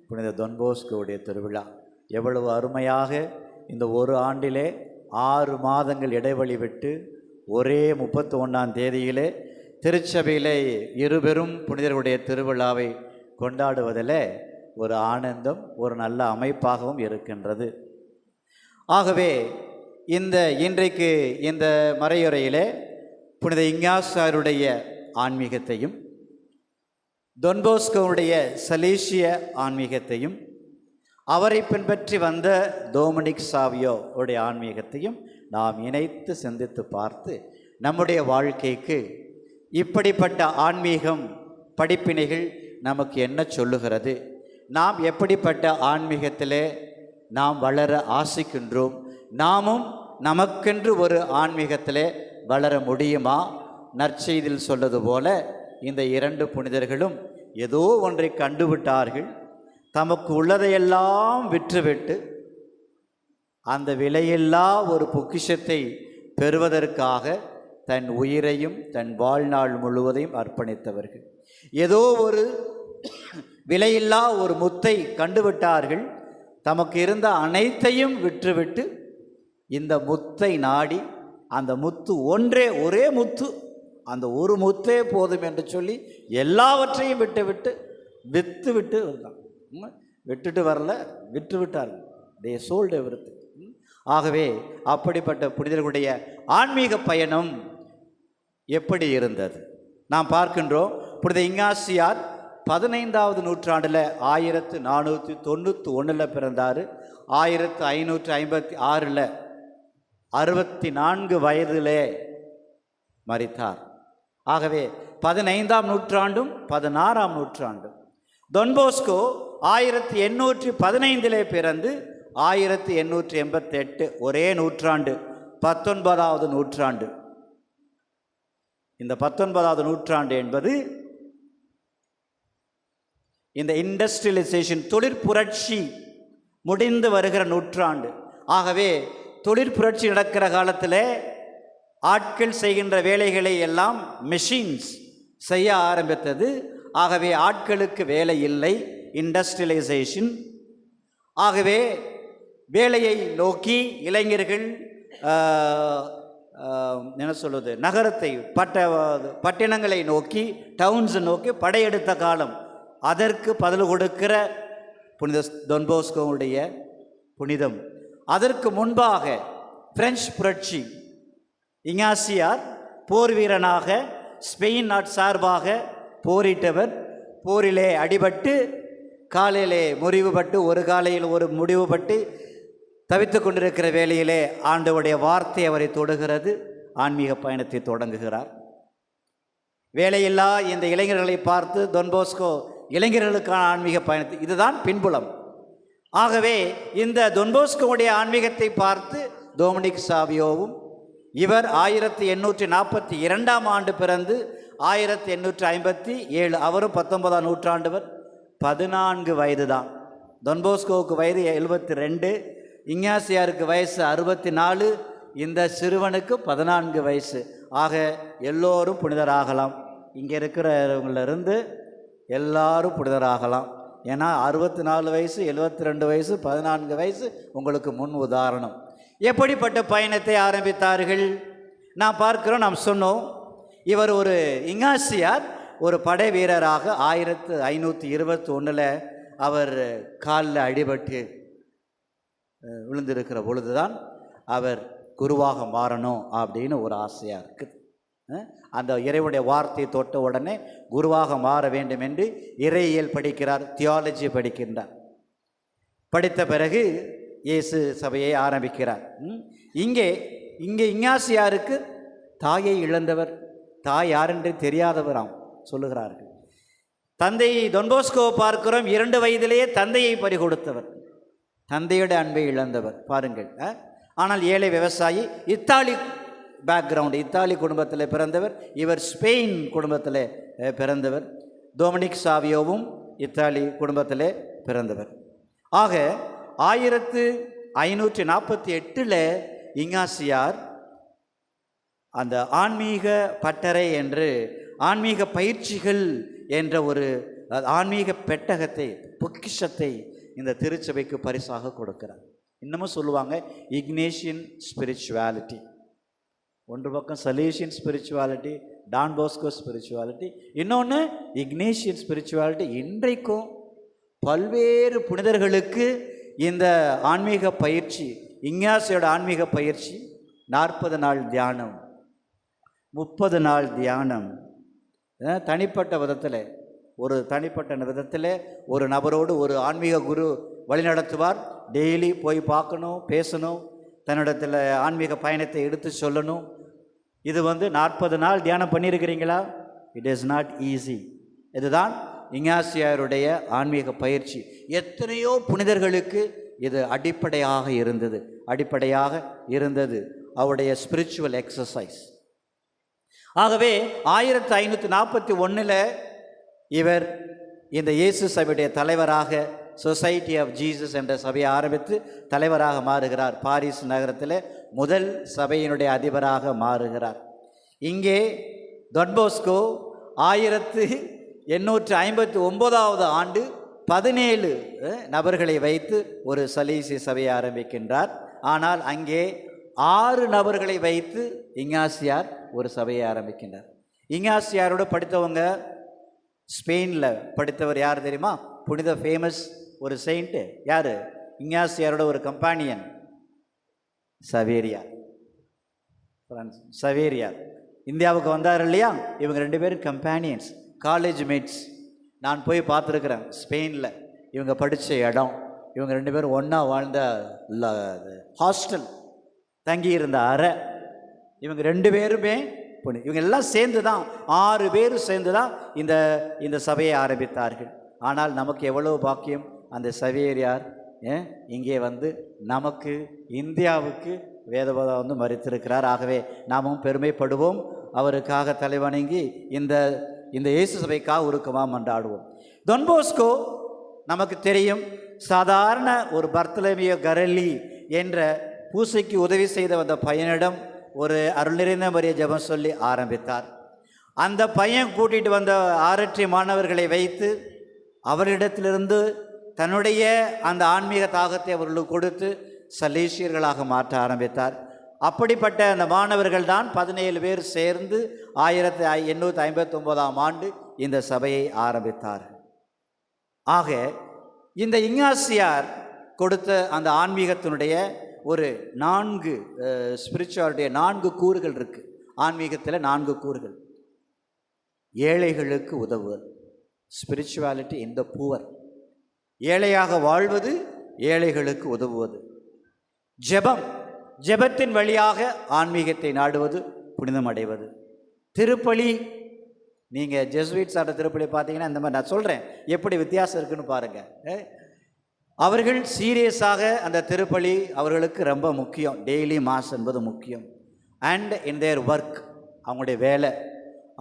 புனித தொன்போஸ்கோவுடைய திருவிழா. எவ்வளவு அருமையாக இந்த ஒரு ஆண்டிலே 6 மாதங்கள் இடைவெளி விட்டு ஒரே 31ஆம் தேதியிலே திருச்சபையிலே இருபெரும் புனிதர்களுடைய திருவிழாவை கொண்டாடுவதில் ஒரு ஆனந்தம், ஒரு நல்ல அமைப்பாகவும் இருக்கின்றது. ஆகவே இன்றைக்கு இந்த மறையுரையிலே புனித இஞ்ஞாசியாருடைய ஆன்மீகத்தையும் தொன்போஸ்கோவுடைய சலேசிய ஆன்மீகத்தையும் அவரை பின்பற்றி வந்த டொமினிக் சாவியோ உடைய ஆன்மீகத்தையும் நாம் இணைத்து சிந்தித்து பார்த்து நம்முடைய வாழ்க்கைக்கு இப்படிப்பட்ட ஆன்மீகம் படிப்பினைகள் நமக்கு என்ன சொல்லுகிறது, நாம் எப்படிப்பட்ட ஆன்மீகத்திலே நாம் வளர ஆசிக்கின்றோம், நாமும் நமக்கென்று ஒரு ஆன்மீகத்திலே வளர முடியுமா? நற்செய்தியில் சொல்வது போல இந்த 2 புனிதர்களும் ஏதோ ஒன்றை கண்டுவிட்டார்கள். தமக்கு உள்ளதையெல்லாம் விற்றுவிட்டு அந்த விலையில்லா ஒரு பொக்கிஷத்தை பெறுவதற்காக தன் உயிரையும் தன் வாழ்நாள் முழுவதையும் அர்ப்பணித்தவர்கள். ஏதோ ஒரு விலையில்லா ஒரு முத்தை கண்டுவிட்டார்கள். தமக்கு இருந்த அனைத்தையும் விற்றுவிட்டு இந்த முத்தை நாடி, அந்த முத்து ஒரே முத்து, அந்த ஒரு முத்தே போதும் என்று சொல்லி எல்லாவற்றையும் விட்டுவிட்டு வந்தான். விட்டுட்டு வரல, விட்டு விட்டார்கள். தே சோல்ட் எவ்ரிதிங். ஆகவே அப்படிப்பட்ட புனிதர்களுடைய ஆன்மீக பயணம் எப்படி இருந்தது நாம் பார்க்கின்றோம். புனித இஞ்ஞாசியார் 15வது நூற்றாண்டில் 1491 பிறந்தார். 1556 64 வயதிலே மரித்தார். ஆகவே 15ஆம் நூற்றாண்டும் 16ஆம் நூற்றாண்டும். டொன்போஸ்கோ 1815 பிறந்து 1888, ஒரே நூற்றாண்டு, 19வது நூற்றாண்டு. இந்த 19வது நூற்றாண்டு என்பது இந்த இண்டஸ்ட்ரியலைசேஷன், தொழிற்புரட்சி முடிந்து வருகிற நூற்றாண்டு. ஆகவே தொழிற்புரட்சி நடக்கிற காலத்தில் ஆட்கள் செய்கின்ற வேலைகளை எல்லாம் மெஷின்ஸ் செய்ய ஆரம்பித்தது. ஆகவே ஆட்களுக்கு வேலை இல்லை, இண்டஸ்ட்ரியலைசேஷன். ஆகவே வேலையை நோக்கி இளைஞர்கள் என்ன சொல்வது, நகரத்தை பட்டினங்களை நோக்கி, டவுன்ஸை நோக்கி படையெடுத்த காலம். அதற்கு பதில் கொடுக்கிற புனித டொன்போஸ்கோவுடைய புனிதம். அதற்கு முன்பாக பிரெஞ்சு புரட்சி, இஞ்ஞாசியார் போர் வீரனாக ஸ்பெயின் நாட்டு சார்பாக போரிட்டவர். போரிலே அடிபட்டு காலையிலே முறிவுபட்டு, ஒரு காலையில் ஒரு முடிவுபட்டு தவித்து கொண்டிருக்கிற வேளையிலே ஆண்டவருடைய வார்த்தை அவரை தொடுகிறது. ஆன்மீக பயணத்தை தொடங்குகிறார். வேலையில்லா இந்த இளைஞர்களை பார்த்து டொன்போஸ்கோ இளைஞர்களுக்கான ஆன்மீக பயணத்தை, இதுதான் பின்புலம். ஆகவே இந்த டொன்போஸ்கோவுடைய ஆன்மீகத்தை பார்த்து டொமினிக் சாவியோவும், இவர் 1842ஆம் ஆண்டு பிறந்து 1857, அவரும் 19ஆம் நூற்றாண்டவர். 14 வயது தான். டொன்போஸ்கோவுக்கு வயது 72, இஞ்ஞாசியாருக்கு வயசு 64, இந்த சிறுவனுக்கு 14 வயசு. ஆக எல்லோரும் புனிதராகலாம். இங்கே இருக்கிறவங்களிருந்து எல்லாரும் புனிதராகலாம். ஏன்னா 64 வயசு, 72 வயசு, 14 வயசு உங்களுக்கு முன் உதாரணம். எப்படிப்பட்ட பயணத்தை ஆரம்பித்தார்கள் நாம் பார்க்கிறோம். நாம் சொன்னோம், இவர் ஒரு இஞ்ஞாசியார் ஒரு படை வீரராக 1521 அவர் காலில் அடிபட்டு விழுந்திருக்கிற பொழுதுதான் அவர் குருவாக மாறணும் அப்படின்னு ஒரு ஆசையாக இருக்குது. அந்த இறைவனுடைய வார்த்தையை தொட்ட உடனே குருவாக மாற வேண்டும் என்று இறையியல் படிக்கிறார், தியாலஜி படிக்கின்றார். படித்த பிறகு இயேசு சபையை ஆரம்பிக்கிறார். இங்கே இஞ்ஞாசியாருக்கு தாயை இழந்தவர், தாய் யாரென்று தெரியாதவராம் சொல்லுகிறார்கள். தந்தை டொன்போஸ்கோவை பார்க்கிறோம், 2 வயதிலேயே தந்தையை பறி கொடுத்தவர், தந்தையோட அன்பை இழந்தவர் பாருங்கள். ஆனால் ஏழை விவசாயி, இத்தாலி பேக்ரவுண்டு, இத்தாலி குடும்பத்தில் பிறந்தவர். இவர் ஸ்பெயின் குடும்பத்தில் பிறந்தவர். டொமினிக் சாவியோவும் இத்தாலி குடும்பத்தில் பிறந்தவர். ஆக 1548 இஞ்ஞாசியார் அந்த ஆன்மீக பட்டறை என்று, ஆன்மீக பயிற்சிகள் என்ற ஒரு ஆன்மீக பெட்டகத்தை, பொக்கிஷத்தை இந்த திருச்சபைக்கு பரிசாக கொடுக்கிறார். இன்னமும் சொல்லுவாங்க இக்னேஷியன் ஸ்பிரிச்சுவாலிட்டி. ஒன்று பக்கம் Salesian spirituality, Don Bosco spirituality, இன்னொன்று இக்னேஷியன் ஸ்பிரிச்சுவாலிட்டி. இன்றைக்கும் பல்வேறு புனிதர்களுக்கு இந்த ஆன்மீக பயிற்சி, இஞ்ஞாசியோட ஆன்மீக பயிற்சி, 40 நாள் தியானம், 30 நாள் தியானம், தனிப்பட்ட விதத்தில் ஒரு நபரோடு ஒரு ஆன்மீக குரு வழிநடத்துவார். டெய்லி போய் பார்க்கணும், பேசணும், தன்னிடத்தில் ஆன்மீக பயணத்தை எடுத்து சொல்லணும். இது 40 நாள் தியானம் பண்ணியிருக்கிறீங்களா? It is not easy. இதுதான் இஞ்ஞாசியாருடைய ஆன்மீக பயிற்சி. எத்தனையோ புனிதர்களுக்கு இது அடிப்படையாக இருந்தது அவருடைய ஸ்பிரிச்சுவல் எக்ஸசைஸ். ஆகவே 1541 இவர் இந்த இயேசு சபையுடைய தலைவராக, சொசைட்டி ஆஃப் ஜீசஸ் என்ற சபையை ஆரம்பித்து தலைவராக மாறுகிறார். பாரிஸ் நகரத்தில் முதல் சபையினுடைய அதிபராக மாறுகிறார். இங்கே டொன்போஸ்கோ 1859 ஆண்டு 17 நபர்களை வைத்து ஒரு சலீசி சபையை ஆரம்பிக்கின்றார். ஆனால் அங்கே 6 நபர்களை வைத்து இஞ்ஞாசியார் ஒரு சபையை ஆரம்பிக்கின்றார். இஞ்ஞாசியாரோட படித்தவங்க, ஸ்பெயினில் படித்தவர் யார் தெரியுமா? புனித ஃபேமஸ் ஒரு செயின்ட்டு யார்? இஞ்ஞாசியாரோட ஒரு கம்பானியன் சவேரியார். இந்தியாவுக்கு வந்தார் இல்லையா? இவங்க 2 பேரும் கம்பானியன்ஸ், காலேஜ் மேட்ஸ். நான் போய் பார்த்துருக்குறேன் ஸ்பெயினில். இவங்க படித்த இடம், இவங்க 2 பேரும் ஒன்றா வாழ்ந்த ஹாஸ்டல். தங்கியிருந்த அறை, இவங்க 2 பேருமே பொண்ணு. இவங்க எல்லாம் சேர்ந்து தான் 6 பேர் சேர்ந்து தான் இந்த சபையை ஆரம்பித்தார்கள். ஆனால் நமக்கு எவ்வளோ பாக்கியம், அந்த சபையர் யார்? இங்கே வந்து நமக்கு இந்தியாவுக்கு வேதபாதா வந்து மறித்திருக்கிறார். ஆகவே நாமும் பெருமைப்படுவோம், அவருக்காக தலைவணங்கி இந்த இயேசு சபைக்காக உருக்கமாக மன்றாடுவோம். டொன் போஸ்கோ நமக்கு தெரியும், சாதாரண ஒரு பர்த்தலமியோ கரலி என்ற பூசைக்கு உதவி செய்த வந்த பையனிடம் ஒரு அருள் நிறைந்த மரிய ஜெபம் சொல்லி ஆரம்பித்தார். அந்த பையன் கூட்டிகிட்டு வந்த 6 மாணவர்களை வைத்து அவரிடத்திலிருந்து தன்னுடைய அந்த ஆன்மீக தாகத்தை அவர்களுக்கு கொடுத்து சலேசியர்களாக மாற்ற ஆரம்பித்தார். அப்படிப்பட்ட அந்த மாணவர்கள் தான் 17 பேர் சேர்ந்து 1859ஆம் ஆண்டு இந்த சபையை ஆரம்பித்தார். ஆக இந்த இஞ்ஞாசியார் கொடுத்த அந்த ஆன்மீகத்தினுடைய ஒரு 4 ஸ்பிரிச்சுவாலிட்டிய 4 கூறுகள் இருக்குது. ஆன்மீகத்தில் 4 கூறுகள். ஏழைகளுக்கு உதவுவது, ஸ்பிரிச்சுவாலிட்டி இன் த புவர், ஏழையாக வாழ்வது, ஏழைகளுக்கு உதவுவது. ஜெபம், ஜெபத்தின் வழியாக ஆன்மீகத்தை நாடுவது, புனிதம் அடைவது. திருப்பலி, நீங்கள் ஜெசுவிட்ஸ் ஆட்ட திருப்பலி பார்த்தீங்கன்னா இந்த மாதிரி நான் சொல்கிறேன், எப்படி வித்தியாசம் இருக்குன்னு பாருங்கள். அவர்கள் சீரியஸாக அந்த திருப்பலி அவர்களுக்கு ரொம்ப முக்கியம். டெய்லி மாஸ் என்பது முக்கியம். அண்ட் இன் தேர் ஒர்க், அவங்களுடைய வேலை,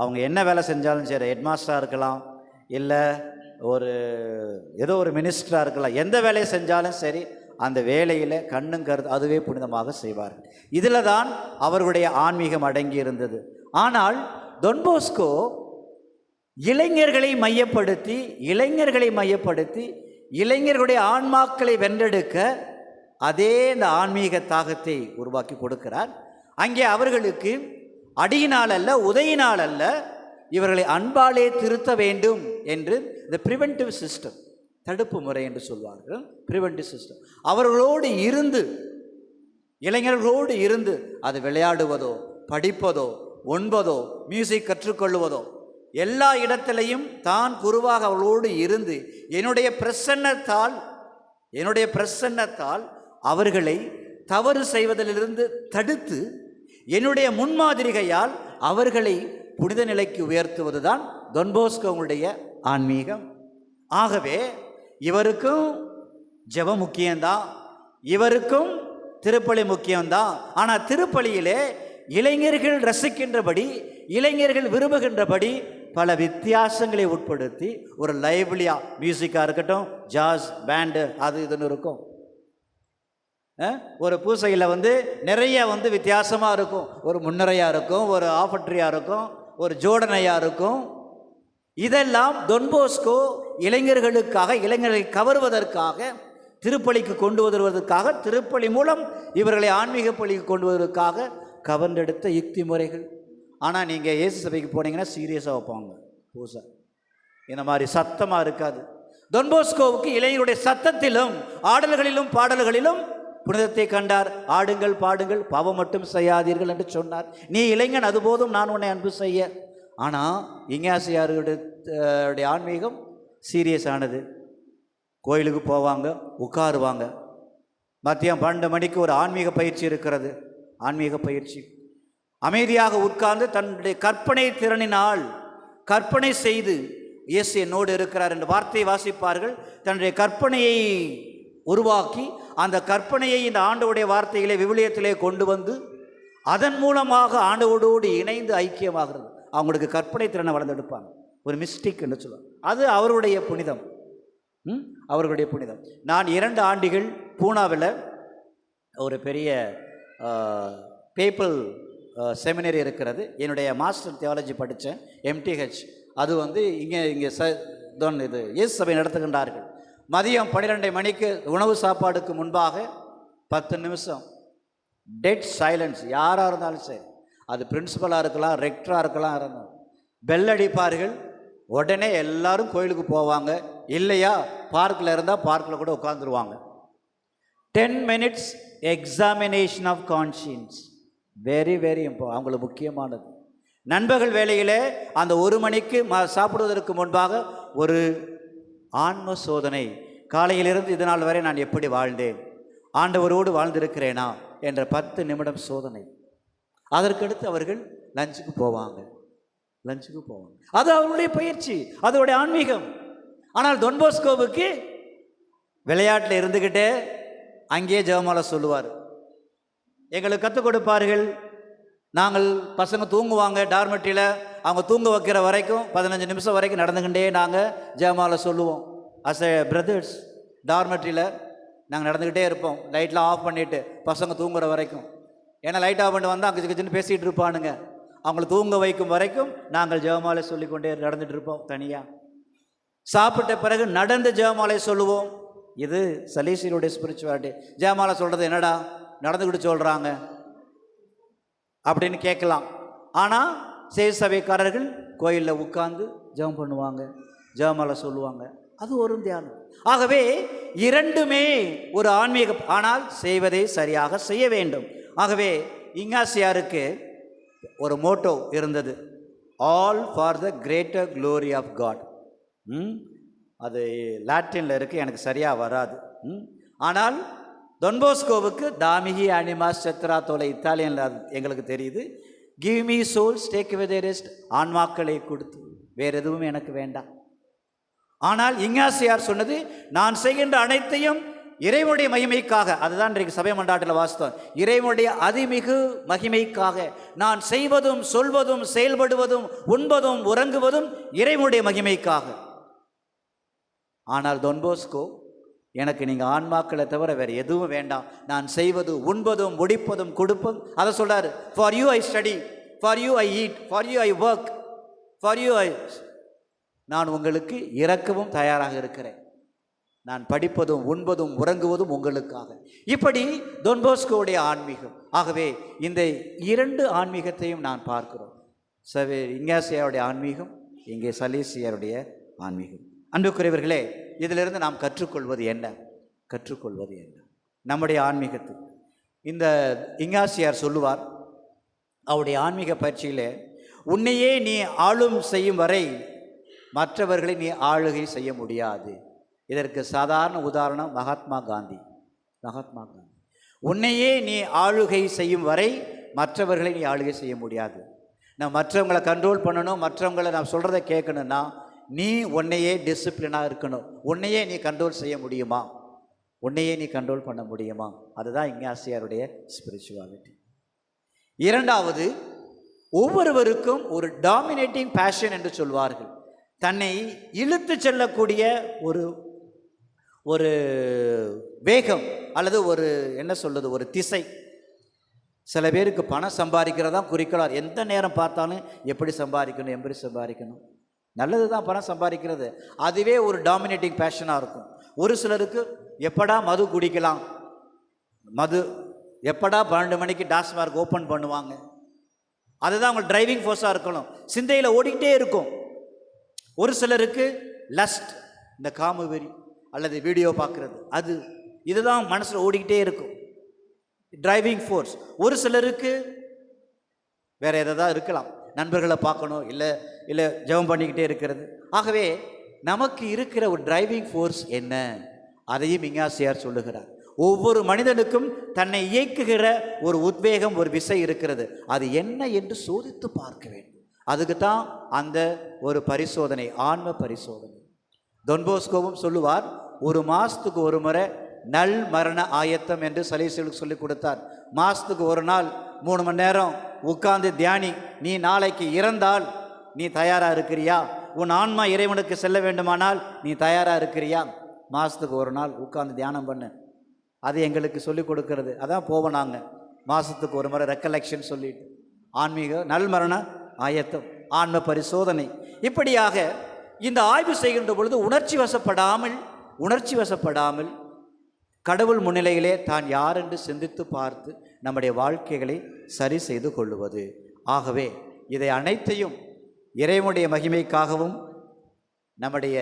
அவங்க என்ன வேலை செஞ்சாலும் சரி, ஹெட்மாஸ்டராக இருக்கலாம், இல்லை ஏதோ ஒரு மினிஸ்டராக இருக்கலாம், எந்த வேலையை செஞ்சாலும் சரி அந்த வேலையில் கண்ணும் கருத்து அதுவே புனிதமாக செய்வார்கள். இதில் தான் அவர்களுடைய ஆன்மீகம் அடங்கி இருந்தது. ஆனால் டொன் போஸ்கோ இளைஞர்களை மையப்படுத்தி இளைஞர்களுடைய ஆன்மாக்களை வென்றெடுக்க அதே இந்த ஆன்மீக தாகத்தை உருவாக்கி கொடுக்கிறார். அங்கே அவர்களுக்கு அடியினால் அல்ல, உதையினால் அல்ல, இவர்களை அன்பாலே திருத்த வேண்டும் என்று இந்த ப்ரிவென்டிவ் சிஸ்டம், தடுப்பு முறை என்று சொல்வார்கள், ப்ரிவென்டிவ் சிஸ்டம். அவர்களோடு இருந்து, இளைஞர்களோடு இருந்து அது விளையாடுவதோ, படிப்பதோ, உண்பதோ, மியூசிக் கற்றுக்கொள்வதோ, எல்லா இடத்திலையும் தான் குருவாக அவர்களோடு இருந்து என்னுடைய பிரசன்னத்தால் அவர்களை தவறு செய்வதிலிருந்து தடுத்து என்னுடைய முன்மாதிரிகையால் அவர்களை புனித நிலைக்கு உயர்த்துவதுதான் டொன் போஸ்கோவுடைய ஆன்மீகம். ஆகவே இவருக்கும் ஜெபம் முக்கியம்தான், இவருக்கும் திருப்பலி முக்கியம்தான். ஆனால் திருப்பலியிலே இளைஞர்கள் ரசிக்கின்றபடி, இளைஞர்கள் விரும்புகின்றபடி பல வித்தியாசங்களை உட்படுத்தி ஒரு லைவ்லியா மியூசிக்காக இருக்கட்டும், ஜாஸ் பேண்டு அது இதுன்னு இருக்கும். ஒரு பூசையில் வந்து நிறைய வந்து வித்தியாசமாக இருக்கும். ஒரு முன்னரையாக இருக்கும், ஒரு ஆஃபட்ரியாக இருக்கும், ஒரு ஜோடனையாக இருக்கும். இதெல்லாம் டொன் போஸ்கோ இளைஞர்களுக்காக, இளைஞர்களை கவர்வதற்காக, திருப்பலிக்கு கொண்டு வருவதற்காக, திருப்பலி மூலம் இவர்களை ஆன்மீக பலிக்கு கொண்டு வருவதற்காக கவர்ந்தெடுத்த யுக்தி முறைகள். ஆனால் நீங்கள் இயேசு சபைக்கு போனீங்கன்னா சீரியஸாக வைப்பாங்க பூசை, இந்த மாதிரி சத்தமாக இருக்காது. டொன் போஸ்கோவுக்கு இளைஞருடைய சத்தத்திலும் ஆடல்களிலும் பாடல்களிலும் புனிதத்தை கண்டார். ஆடுங்கள் பாடுங்கள், பாவம் மட்டும் செய்யாதீர்கள் என்று சொன்னார். நீ இளைஞன், அதுபோதும் நான் உன்னை அன்பு செய்ய. ஆனால் இஞ்ஞாசியாருடைய ஆன்மீகம் சீரியஸானது. கோயிலுக்கு போவாங்க, உட்காருவாங்க. மதியம் 12 மணிக்கு ஒரு ஆன்மீக பயிற்சி இருக்கிறது. ஆன்மீக பயிற்சி அமைதியாக உட்கார்ந்து தன்னுடைய கற்பனை திறனினால் கற்பனை செய்து இயேசு என்னோடு இருக்கிறார் என்ற வார்த்தையை வாசிப்பார்கள். தன்னுடைய கற்பனையை உருவாக்கி அந்த கற்பனையை இந்த ஆண்டவருடைய வார்த்தைகளை விவிலியத்திலே கொண்டு வந்து அதன் மூலமாக ஆண்டவரோடு இணைந்து ஐக்கியமாகிறது. அவங்களுக்கு கற்பனை திறனை வளர்ந்தெடுப்பாங்க. ஒரு மிஸ்டிக் என்று சொல்லுவாங்க. அது அவருடைய புனிதம், அவர்களுடைய புனிதம். நான் 2 ஆண்டுகள் பூனாவில் ஒரு பெரிய பேப்பல் செமினரி இருக்கிறது. என்னுடைய மாஸ்டர் தியாலஜி படித்தேன், MTH. அது வந்து இங்கே இது இயேசு சபை நடத்துகின்றார்கள். மதியம் 12 மணிக்கு உணவு சாப்பாடுக்கு முன்பாக 10 நிமிஷம் டெட் சைலன்ஸ். யாராக இருந்தாலும் சரி, அது பிரின்சிபலாக இருக்கலாம், ரெக்டராக இருக்கலாம், இருந்தாலும் பெல் அடிப்பார்கள். உடனே எல்லாரும் கோயிலுக்கு போவாங்க. இல்லையா பார்க்கில் இருந்தால் பார்க்கில் கூட உட்காந்துருவாங்க. 10 minutes examination of conscience, very very important, அவங்களுக்கு முக்கியமானது. நண்பகல் வேளையில் அந்த 1 மணிக்கு சாப்பிடுவதற்கு முன்பாக ஒரு ஆன்ம சோதனை. காலையிலிருந்து இது நாள் வரை நான் எப்படி வாழ்ந்தேன், ஆண்டவரோடு வாழ்ந்திருக்கிறேனா என்ற 10 நிமிடம் சோதனை. அதற்கடுத்து அவர்கள் லஞ்சுக்கு போவாங்க. அது அவருடைய பயிற்சி, அதோடைய ஆன்மீகம். ஆனால் டொன்போஸ்கோவுக்கு விளையாட்டில் இருந்துக்கிட்டே அங்கேயே ஜெபமாலை சொல்லுவார். எங்களுக்கு கற்றுக் கொடுப்பார்கள். நாங்கள் பசங்க தூங்குவாங்க டார்மெட்ரியில், அவங்க தூங்க வைக்கிற வரைக்கும் 15 நிமிஷம் வரைக்கும் நடந்துக்கிட்டே நாங்கள் ஜெபமாலை சொல்லுவோம். அஸ் எ பிரதர்ஸ் டார்மெட்ரியில் நாங்கள் நடந்துக்கிட்டே இருப்போம், லைட்லாம் ஆஃப் பண்ணிவிட்டு பசங்க தூங்குற வரைக்கும். ஏன்னா லைட் ஆஃப் பண்ணிட்டு வந்தால் அங்கே கிச்சுன்னு பேசிகிட்டு இருப்பானுங்க. அவங்கள தூங்க வைக்கும் வரைக்கும் நாங்கள் ஜெபமாலை சொல்லிக்கொண்டே நடந்துகிட்டு இருப்போம். தனியாக சாப்பிட்ட பிறகு நடந்து ஜெபமாலை சொல்லுவோம். இது சலீசியருடைய ஸ்பிரிச்சுவாலிட்டி. ஜெபமாலை சொல்கிறது என்னடா நடந்துக்கிட்டு சொல்கிறாங்க அப்படின்னு கேட்கலாம். ஆனால் சேவை சபைக்காரர்கள் கோயிலில் உட்கார்ந்து ஜெபம் பண்ணுவாங்க, ஜெபமாலை சொல்லுவாங்க. அது ஒரு தியானம். ஆகவே இரண்டுமே ஒரு ஆன்மீகம், ஆனால் செய்வதை சரியாக செய்ய வேண்டும். ஆகவே இங்காசியாருக்கு ஒரு மோட்டோ இருந்தது, all for the greater glory of God. அது லாட்டினில் இருக்குது, எனக்கு சரியாக வராது. ஆனால் டொன்போஸ்கோவுக்கு தாமிகி அனிமாஸ் செத்ரா தோலை இத்தாலியனில் அது எங்களுக்கு தெரியுது. Give me souls take with rest, ஆன்மாக்களை கொடுத்து வேறு எதுவும் எனக்கு வேண்டாம். ஆனால் இங்காசியார் சொன்னது, நான் செய்கின்ற அனைத்தையும் இறைவனுடைய மகிமைக்காக. அதுதான் இன்றைக்கு சபை மன்றாட்டில் வாசித்தோம். இறைவனுடைய அதிமிகு மகிமைக்காக நான் செய்வதும் சொல்வதும் செயல்படுவதும் உண்பதும் உறங்குவதும் இறைவனுடைய மகிமைக்காக. ஆனால் டொன்போஸ்கோ, எனக்கு நீங்கள் ஆன்மாக்களை தவிர வேறு எதுவும் வேண்டாம், நான் செய்வது உண்பதும் முடிப்பதும் கொடுப்பதும். அதை சொல்றாரு, for you I study, for you I eat, for you I work, for you I, நான் உங்களுக்கு இறக்கவும் தயாராக இருக்கிறேன். நான் படிப்பதும் உண்பதும் உறங்குவதும் உங்களுக்காக. இப்படி டொன்போஸ்கோவுடைய ஆன்மீகம். ஆகவே இந்த 2 ஆன்மீகத்தையும் நான் பார்க்கிறோம். இங்காசியாருடைய ஆன்மீகம், இங்கே சலீசியருடைய ஆன்மீகம். அன்புக்குரியவர்களே, இதிலிருந்து நாம் கற்றுக்கொள்வது என்ன? நம்முடைய ஆன்மீகத்துக்கு இந்த இங்காசியார் சொல்லுவார், அவருடைய ஆன்மீக பயிற்சியில், உன்னையே நீ ஆளும் செய்யும் வரை மற்றவர்களை நீ ஆளுகை செய்ய முடியாது. இதற்கு சாதாரண உதாரணம் மகாத்மா காந்தி. உன்னையே நீ ஆளுகை செய்யும் வரை மற்றவர்களை நீ ஆளுகை செய்ய முடியாது. நான் மற்றவங்களை கண்ட்ரோல் பண்ணணும், மற்றவங்களை நான் சொல்கிறத கேட்கணும்னா நீ உன்னையே டிசிப்ளினாக இருக்கணும். உன்னையே நீ கண்ட்ரோல் செய்ய முடியுமா? உன்னையே நீ கண்ட்ரோல் பண்ண முடியுமா? அதுதான் இங்காசியாருடைய ஸ்பிரிச்சுவாலிட்டி. இரண்டாவது, ஒவ்வொருவருக்கும் ஒரு டாமினேட்டிங் பேஷன் என்று சொல்வார்கள். தன்னை இழுத்து செல்லக்கூடிய ஒரு வேகம் அல்லது ஒரு திசை. சில பேருக்கு பணம் சம்பாதிக்கிறதா குறிக்கோளார். எந்த நேரம் பார்த்தாலும் எப்படி சம்பாதிக்கணும். நல்லது தான் பணம் சம்பாதிக்கிறது, அதுவே ஒரு டாமினேட்டிங் பேஷனாக இருக்கும். ஒரு சிலருக்கு எப்படா மது குடிக்கலாம், எப்படா 12 மணிக்கு டாஸ்மார்க் ஓப்பன் பண்ணுவாங்க, அதுதான் அவங்க டிரைவிங் ஃபோர்ஸாக இருக்கணும், சிந்தையில் ஓடிக்கிட்டே இருக்கும். ஒரு சிலருக்கு லஸ்ட், இந்த காமவெறி அல்லது வீடியோ பார்க்குறது, இதுதான் மனசில் ஓடிக்கிட்டே இருக்கும், டிரைவிங் ஃபோர்ஸ். ஒரு சிலருக்கு வேறு எதாவது இருக்கலாம், நண்பர்களை பார்க்கணும், இல்லை ஜெபம் பண்ணிக்கிட்டே இருக்கிறது. ஆகவே நமக்கு இருக்கிற ஒரு டிரைவிங் ஃபோர்ஸ் என்ன? அதையும் இங்காசியார் சொல்லுகிறார். ஒவ்வொரு மனிதனுக்கும் தன்னை இயக்குகிற ஒரு உத்வேகம், ஒரு விசை இருக்கிறது. அது என்ன என்று சோதித்து பார்க்க வேண்டும். அதுக்கு தான் அந்த ஒரு பரிசோதனை, ஆன்ம பரிசோதனை. டொன்போஸ்கோவும் சொல்லுவார், 1 மாதத்துக்கு ஒரு முறை நல் மரண ஆயத்தம் என்று சலீசியர்களுக்கு சொல்லிக் கொடுத்தார். மாதத்துக்கு ஒரு நாள் 3 மணி நேரம் உட்கார்ந்து தியானி. நீ நாளைக்கு இறந்தால் நீ தயாராக இருக்கிறியா? உன் ஆன்மா இறைவனுக்கு செல்ல வேண்டுமானால் நீ தயாராக இருக்கிறியா? மாதத்துக்கு ஒரு நாள் உட்கார்ந்து தியானம் பண்ணு. அது எங்களுக்கு சொல்லிக் கொடுக்கறது. அதான் போவோம் நாங்கள் மாதத்துக்கு ஒரு முறை ரெக்கலெக்ஷன் சொல்லிட்டு, ஆன்மீக நல்மரண ஆயத்தம், ஆன்ம பரிசோதனை. இப்படியாக இந்த ஆய்வு செய்கின்ற பொழுது உணர்ச்சி வசப்படாமல் கடவுள் முன்னிலையிலே தான் யார் என்று சிந்தித்து பார்த்து நம்முடைய வாழ்க்கைகளை சரி செய்து கொள்ளுவது. ஆகவே இதை அனைத்தையும் இறைவனுடைய மகிமைக்காகவும் நம்முடைய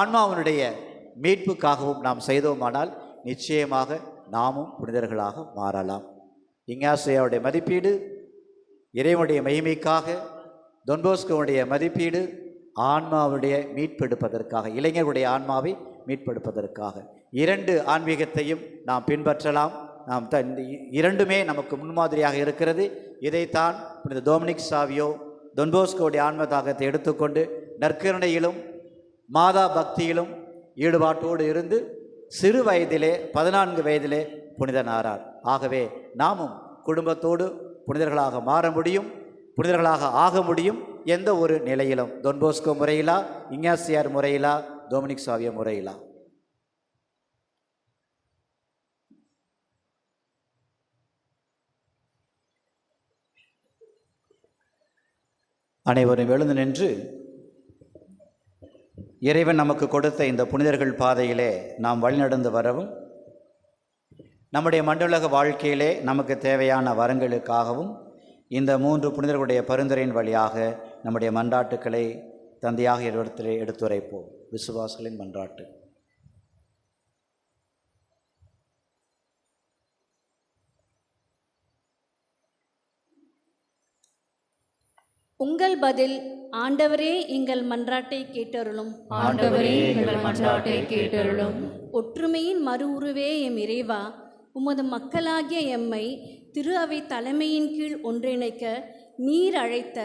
ஆன்மாவினுடைய மீட்புக்காகவும் நாம் செய்தோமானால் நிச்சயமாக நாமும் புனிதர்களாக மாறலாம். இங்காசியாருடைய மதிப்பீடு இறைவனுடைய மகிமைக்காக, டொன்போஸ்கோவுடைய மதிப்பீடு ஆன்மாவுடைய மீட்பெடுப்பதற்காக, இளைஞர்களுடைய ஆன்மாவை மீட்பெடுப்பதற்காக. இரண்டு ஆன்மீகத்தையும் நாம் பின்பற்றலாம். நாம் இரண்டுமே நமக்கு முன்மாதிரியாக இருக்கிறது. இதைத்தான் புனித டொமினிக் சாவியோ தொன்போஸ்கோடைய ஆன்ம தாகத்தை எடுத்துக்கொண்டு நற்கருணையிலும் மாதா பக்தியிலும் ஈடுபாட்டோடு இருந்து சிறு வயதிலே 14 வயதிலே புனிதனாரார். ஆகவே நாமும் குடும்பத்தோடு புனிதர்களாக மாற முடியும், புனிதர்களாக ஆக முடியும். எந்த ஒரு நிலையிலும் தொன்போஸ்கோ முறையிலா, இஞ்ஞாசியார் முறையிலா, டொமினிக் சாவியோ முறையிலா. அனைவரும் எழுந்து நின்று இறைவன் நமக்கு கொடுத்த இந்த புனிதர்கள் பாதையிலே நாம் வழிநடந்து வரவும், நம்முடைய மண்டலக வாழ்க்கையிலே நமக்கு தேவையான வரங்களுக்காகவும் இந்த 3 புனிதர்களுடைய பரிந்துரையின் வழியாக நம்முடைய மன்றாட்டுக்களை தந்தையாக இடத்திலே எடுத்துரைப்போம். விசுவாசிகளின் மன்றாட்டு. உங்கள் பதில் ஆண்டவரே எங்கள் மன்றாட்டை கேட்டருளும். ஆண்டவரே எங்கள் மன்றாட்டை கேட்டருளும். ஒற்றுமையின் மறு உருவே எம் இறைவா, உமது மக்களாகிய எம்மை திரு அவை தலைமையின் கீழ் ஒன்றிணைக்க நீர் அழைத்த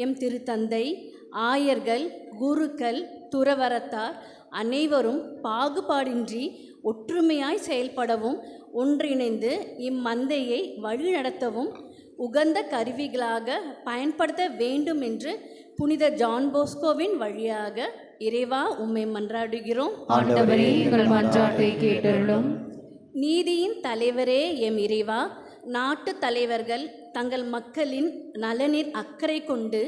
எம் திருத்தந்தை, ஆயர்கள், குருக்கள், துறவரத்தார் அனைவரும் பாகுபாடின்றி ஒற்றுமையாய் செயல்படவும் ஒன்றிணைந்து இம்மந்தையை வழிநடத்தவும் உகந்த கருவிகளாக பயன்படுத்த வேண்டும் என்று புனித ஜான் போஸ்கோவின் வழியாக இறைவா உம்மை மன்றாடுகிறோம். ஆண்டவரே எங்கள் மன்றாட்டை கேட்டருளும். நீதியின் தலைவரே எம் இறைவா, நாட்டு தலைவர்கள் தங்கள் மக்களின் நலனில் அக்கறை கொண்டு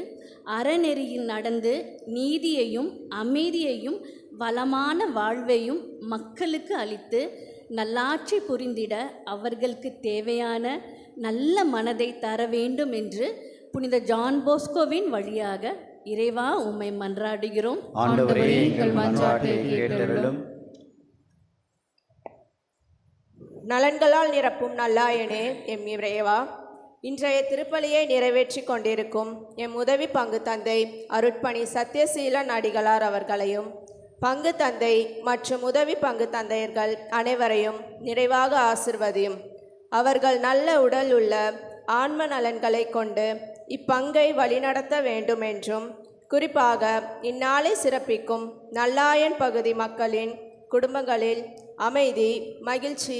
அறநெறியில் நடந்து நீதியையும் அமைதியையும் வளமான வாழ்வையும் மக்களுக்கு அளித்து நல்லாட்சி புரிந்திட அவர்களுக்கு தேவையான நல்ல மனதை தர வேண்டும் என்று புனித ஜான் போஸ்கோவின் வழியாக இறைவா உம்மை மன்றாடுகிறோம். ஆண்டவரே எங்கள் மன்றாட்டை கேட்டருளும். நலன்களால் நிரப்பும் நல்லாயனே எம் இறைவா, இன்றைய திருப்பலியை நிறைவேற்றி கொண்டிருக்கும் எம் உதவி பங்கு தந்தை அருட்பணி சத்யசீலன் அடிகளார் அவர்களையும், பங்கு தந்தை மற்றும் உதவி பங்கு தந்தையர்கள் அனைவரையும் நிறைவாக ஆசிர்வதியும். அவர்கள் நல்ல உடல் உள்ள ஆன்ம நலன்களை கொண்டு இப்பங்கை வழிநடத்த வேண்டும் என்றும், குறிப்பாக இந்நாளை சிறப்பிக்கும் நல்லாயன் பகுதி மக்களின் குடும்பங்களில் அமைதி, மகிழ்ச்சி,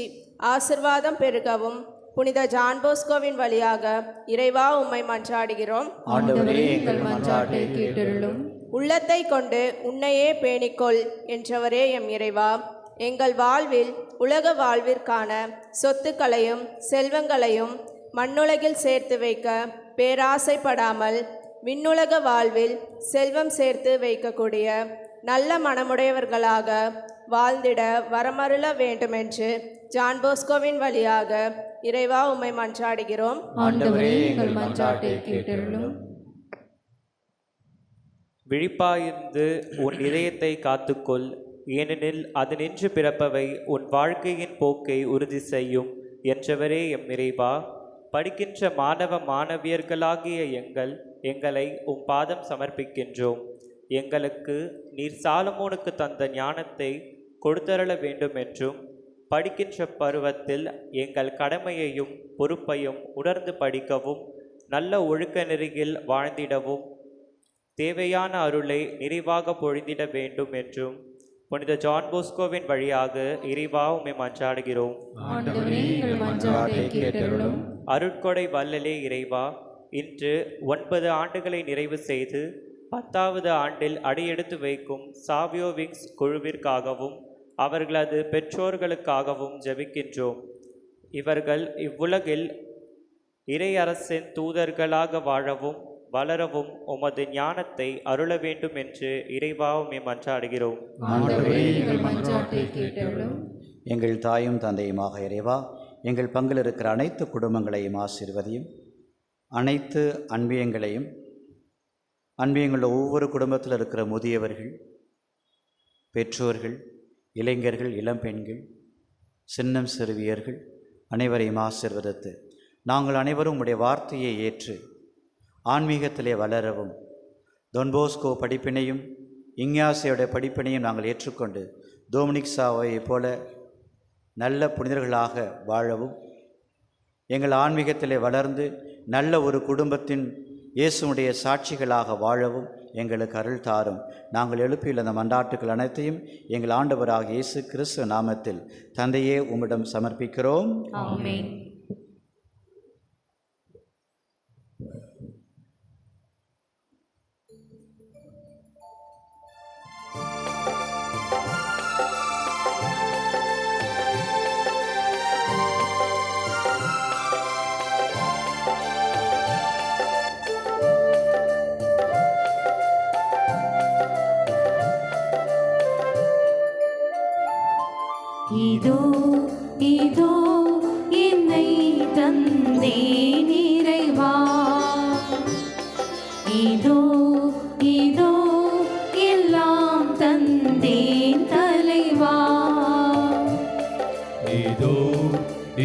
ஆசிர்வாதம் பெருகவும் புனித ஜான் போஸ்கோவின் வழியாக இறைவா உம்மை மன்றாடுகிறோம். ஆண்டவரே எங்கள் மன்றாட்டை கேட்டருளும். உள்ளத்தை கொண்டு உன்னையே பேணிக்கொள் என்றவரே எம் இறைவா, எங்கள் வாழ்வில் உலக வாழ்விற்கான சொத்துக்களையும் செல்வங்களையும் மண்ணுலகில் சேர்த்து வைக்க பேராசைப்படாமல் விண்ணுலக வாழ்வில் செல்வம் சேர்த்து வைக்கக்கூடிய நல்ல மனமுடையவர்களாக வாழ்ந்திட வரமருள வேண்டுமென்று ஜான் போஸ்கோவின் வழியாக இறைவா உம்மை மன்றாடுகிறோம். ஆண்டவரே எங்கள் மன்றாட்டை கேட்டருளும். விழிப்பாயிருந்து உன் இதயத்தை காத்துக்கொள், ஏனெனில் அது நின்று பிறப்பவை உன் வாழ்க்கையின் போக்கை உறுதி செய்யும் என்றவரே எம் இறைவா, படிக்கின்ற மாணவ மாணவியர்களாகிய எங்களை உம் பாதம் சமர்ப்பிக்கின்றோம். எங்களுக்கு நீர் சாலமோனுக்கு தந்த ஞானத்தை கொடுத்தருள வேண்டும் என்றும், படிக்கின்ற பருவத்தில் எங்கள் கடமையையும் பொறுப்பையும் உணர்ந்து படிக்கவும் நல்ல ஒழுக்க நெறியில் வாழ்ந்திடவும் தேவையான அருளை நிறைவாக பொழிந்திட வேண்டும் என்றும் புனித ஜான் போஸ்கோவின் வழியாக இறைவா உம்மை மன்றாடுகிறோம். அருட்கொடை வல்லலே இறைவா, இன்று 9 ஆண்டுகளை நிறைவு செய்து 10வது ஆண்டில் அடியெடுத்து வைக்கும் சாவியோ விங்ஸ் குழுவிற்காகவும் அவர்களது பெற்றோர்களுக்காகவும் ஜெபிக்கின்றோம். இவர்கள் இவ்வுலகில் இறையரசின் தூதர்களாக வாழவும் வளரவும் உமது ஞானத்தை அருள வேண்டும் என்று இறைவா உம்மை மன்றாடுகிறோம். எங்கள் தாயும் தந்தையுமாக இறைவா, எங்கள் பங்கில் இருக்கிற அனைத்து குடும்பங்களையும் ஆசீர்வதியும். அனைத்து அன்பியங்களையும் அன்பியங்களில் ஒவ்வொரு குடும்பத்தில் இருக்கிற முதியவர்கள், பெற்றோர்கள், இளைஞர்கள், இளம்பெண்கள், சின்னம் சிறுவியர்கள் அனைவரையும் ஆசீர்வதித்து நாங்கள் அனைவரும் உம்முடைய வார்த்தையை ஏற்று ஆன்மீகத்திலே வளரவும், தொன்போஸ்கோ படிப்பினையும் இஞ்ஞாசியோடைய படிப்பினையும் நாங்கள் ஏற்றுக்கொண்டு டொமினிக் சாவையை போல நல்ல புனிதர்களாக வாழவும், எங்கள் ஆன்மீகத்திலே வளர்ந்து நல்ல ஒரு குடும்பத்தின் இயேசுடைய சாட்சிகளாக வாழவும் எங்களுக்கு அருள் தாரும். நாங்கள் எழுப்பியுள்ள அந்த மன்றாட்டுக்கள் அனைத்தையும் எங்கள் ஆண்டவராக இயேசு கிறிஸ்து நாமத்தில் தந்தையே உம்மிடம் சமர்ப்பிக்கிறோம். ஆமென். இதோ இதோ என்னை தந்தேன் இறைவா, இதோ இதோ எல்லாம் தந்தேன் தலைவா, இதோ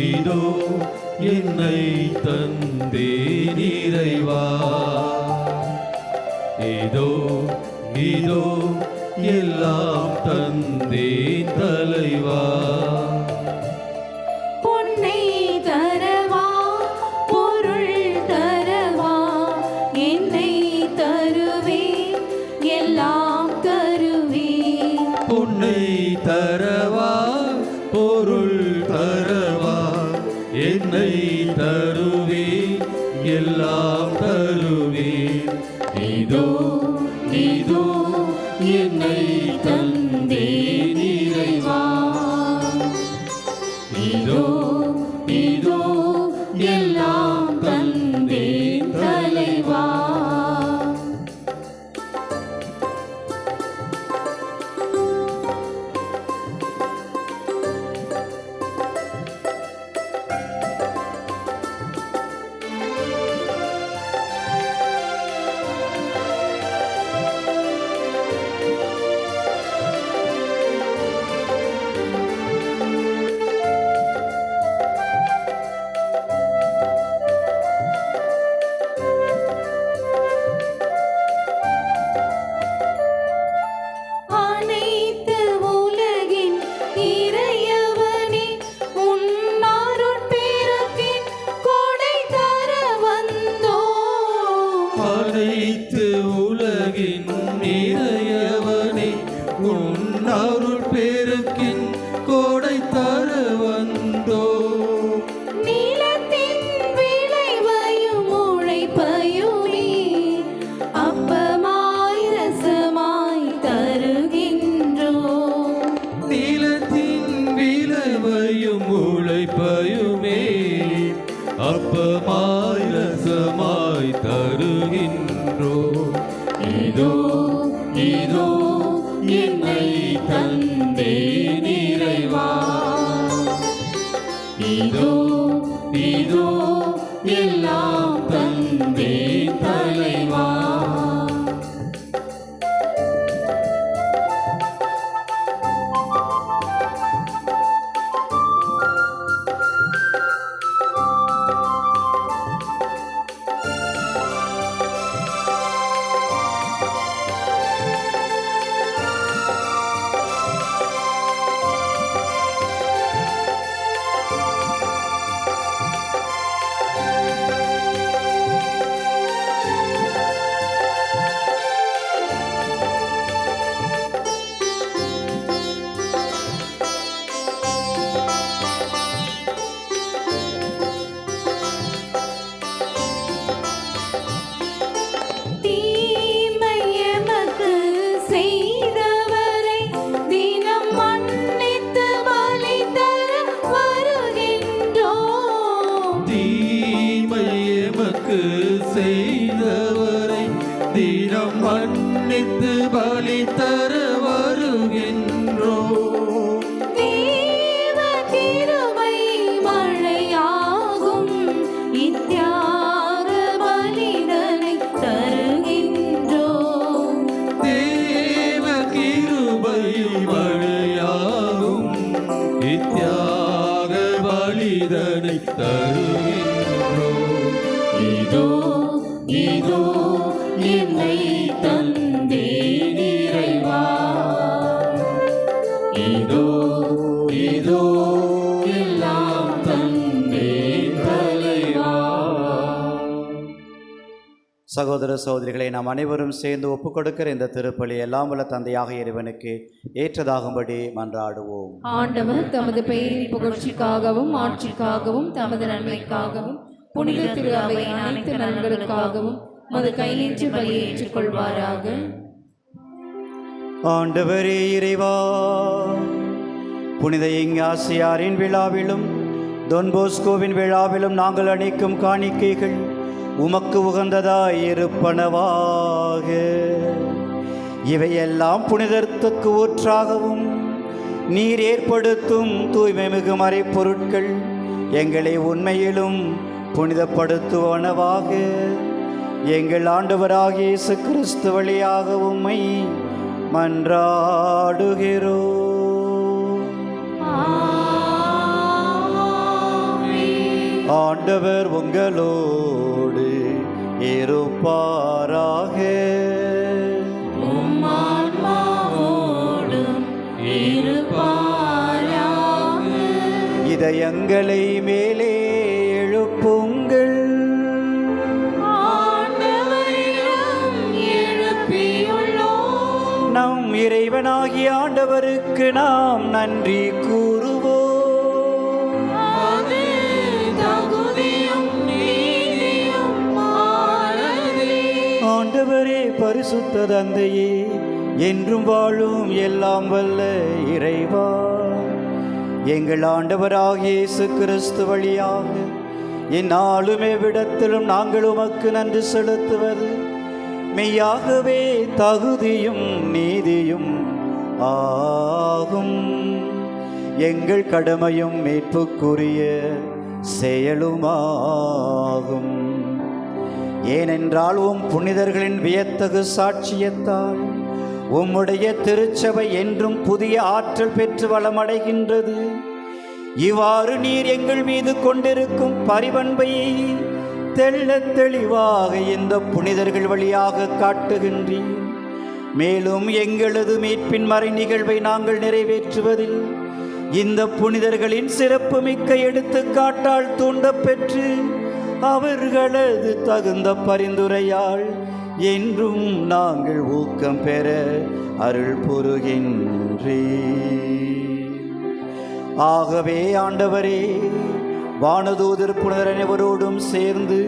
இதோ என்னை தந்தேன் இறைவா, இதோ இதோ எல்லாம் தந்தேன் தலைவா. பொன்னை தரவா பொருள் தரவா, என்னை தருவேன் எல்லாம் தருவேன். பொன்னை தரவா பொருள் தரவா, என்னை தருவேன் எல்லாம் தருவேன். இதோ இதோ என்னை தந்தேன் இறைவா, இதோ இதோ எல்லாம் தந்தேன் தலைவா. அனைத்து உலகின் இறையவனே, உன் அருட்பெருக்கின் கொடை தர வந்தோம். அனைத்து உலகின் இறையவனே, உன் அருட்பெருக்கின் கோடை தர வந்தோம். நிலத்தின் விளைவையும் உழைப்பையுமே அப்பமாய் ரசமாய் தருகின்றோம். நிலத்தின் விளைவையும் உழைப்பையுமே அப்பமாய் ரசமாய் தருகின்றோம். இதோ இதோ என்னை தந்தேன் இறைவா, இதோ இதோ எல்லாம் தந்தேன் தலைவா. தீமை எமக்கு செய்தவரை தினம் மன்னித்து பலி தர வருகின்றோம். தீமை எமக்கு செய்தவரை தினம் மன்னித்து பலி தர வருகின்றோம். தேவ கிருபை மழையாகும், இத்தியாக பலிதனை தருகின்றோம். தேவ கிருபை மழையாகும், இத்தியாக பலிதனை தருகின்றோம். இதோ இதோ என்னை தந்தேன் இறைவா, இதோ இதோ சகோதர சகோதரிகளை நாம் அனைவரும் சேர்ந்து ஒப்புக்கொடுக்கிற இந்த திருப்பலி எல்லாம் வல்ல தந்தையாக இறைவனுக்கு ஏற்றதாகும்படி மன்றாடுவோம். ஆண்டவர் தமது பெயரின் புகழ்ச்சிக்காகவும் ஆட்சிக்காகவும் தமது நன்மைக்காகவும் புனித திரு அவை அனைத்து நலன்களுக்காகவும் மது கையின்றி பலியை ஏற்றுக்கொள்வாராக. ஆண்டவரே இறைவா, புனித இஞ்ஞாசியாரின் விழாவிலும் தொன்போஸ்கோவின் விழாவிலும் நாங்கள் அளிக்கும் காணிக்கைகள் உமக்கு உகந்ததாயிருப்பனவாக. இவையெல்லாம் புனிதத்துக்கு ஊற்றாகவும் நீர் ஏற்படுத்தும் தூய்மை மிகு மறைப்பொருட்கள் எங்களை உண்மையிலும் புனிதப்படுத்துவனவாக. எங்கள் ஆண்டவராகிய இயேசு கிறிஸ்து வழியாக உம்மை மன்றாடுகிறோம். ஆண்டவர் உங்களோடு இருப்பாராக. இதயங்களை மேலே எழுப்புங்கள். நம் இறைவனாகிய ஆண்டவருக்கு நாம் நன்றி கூறுவோம். ஆண்டவரே, பரிசுத்த தந்தையே, என்றும் வாழும் எல்லாம் வல்ல இறைவா, எங்கள் ஆண்டவராகிய இயேசு கிறிஸ்து வழியாக எந்நாளுமே விடத்திலும் நாங்கள் உமக்கு நன்றி செலுத்துவது மெய்யாகவே தகுதியும் நீதியும் ஆகும். எங்கள் கடமையும் மீட்புக்குரிய செயலுமாகும். ஏனென்றால் புனிதர்களின் வியத்தகு சாட்சியத்தால் உம்முடைய திருச்சபை என்றும் புதிய ஆற்றல் பெற்று வளமடைகின்றது. இவ்வாறு நீர் எங்கள் மீது கொண்டிருக்கும் பரிவன்பை தெள்ளத் தெளிவாக இந்த புனிதர்கள் வழியாக காட்டுகின்றீர். மேலும் எங்களது மீட்பின் மறை நிகழ்வை நாங்கள் நிறைவேற்றுவதில் இந்த புனிதர்களின் சிறப்புமிக்க எடுத்துக்காட்டால் தூண்டப் பெற்று அவர்களது தகுந்த பரிந்துரையால் என்றும் நாங்கள் ஊக்கம் பெற அருள் புரிகின்றீர். ஆகவே ஆண்டவரே, வானதூதர் புனிதர் அனைவரோடும் சேர்ந்து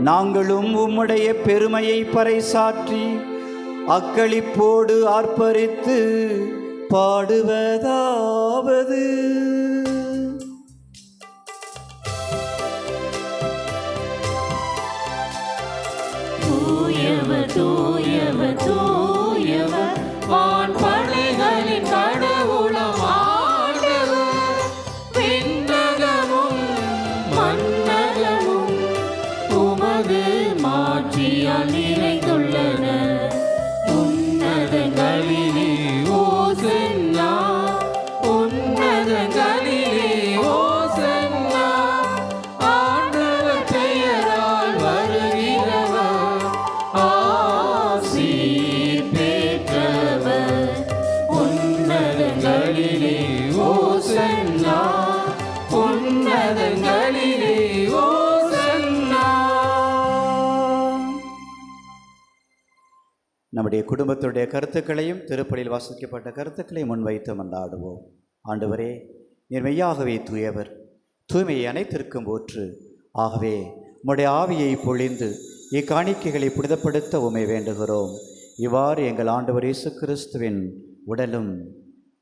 நாங்களும் உம்முடைய பெருமையை பறைசாற்றி அக்களிப்போடு ஆர்ப்பரித்து பாடுவதாவது: தூயவர் தூயவர் தூயவர் வான்படைகளின் கடவுளாம் ஆண்டவர். விண்ணகமும் மண்ணகமும் உமது மாட்சியால் நிறைந்துள்ளன. உன்னதங்களிலே ஓசன்னா, உன்னதங்களிலே ஓசன்னா. ஆண்டவர் பெயரால் வருகிறவர் ஆசீர் பெற்றவர். உன்னதங்களிலே ஓசன்னா, உன்னதங்களிலே ஓசன்னா. நம்முடைய குடும்பத்துடைய கருத்துக்களையும் திருப்பலியில் வாசிக்கப்பட்ட கருத்துக்களையும் முன்வைத்து மன்றாடுவோம். ஆண்டவரே, நீர் மெய்யாகவே தூயவர், தூய்மையை அனைத்திற்கும் ஊற்று. ஆகவே உம்முடைய ஆவியை பொழிந்து இக்காணிக்கைகளை புனிதப்படுத்த உம்மை வேண்டுகிறோம். இவ்வாறு எங்கள் ஆண்டவர் இயேசு கிறிஸ்துவின் உடலும்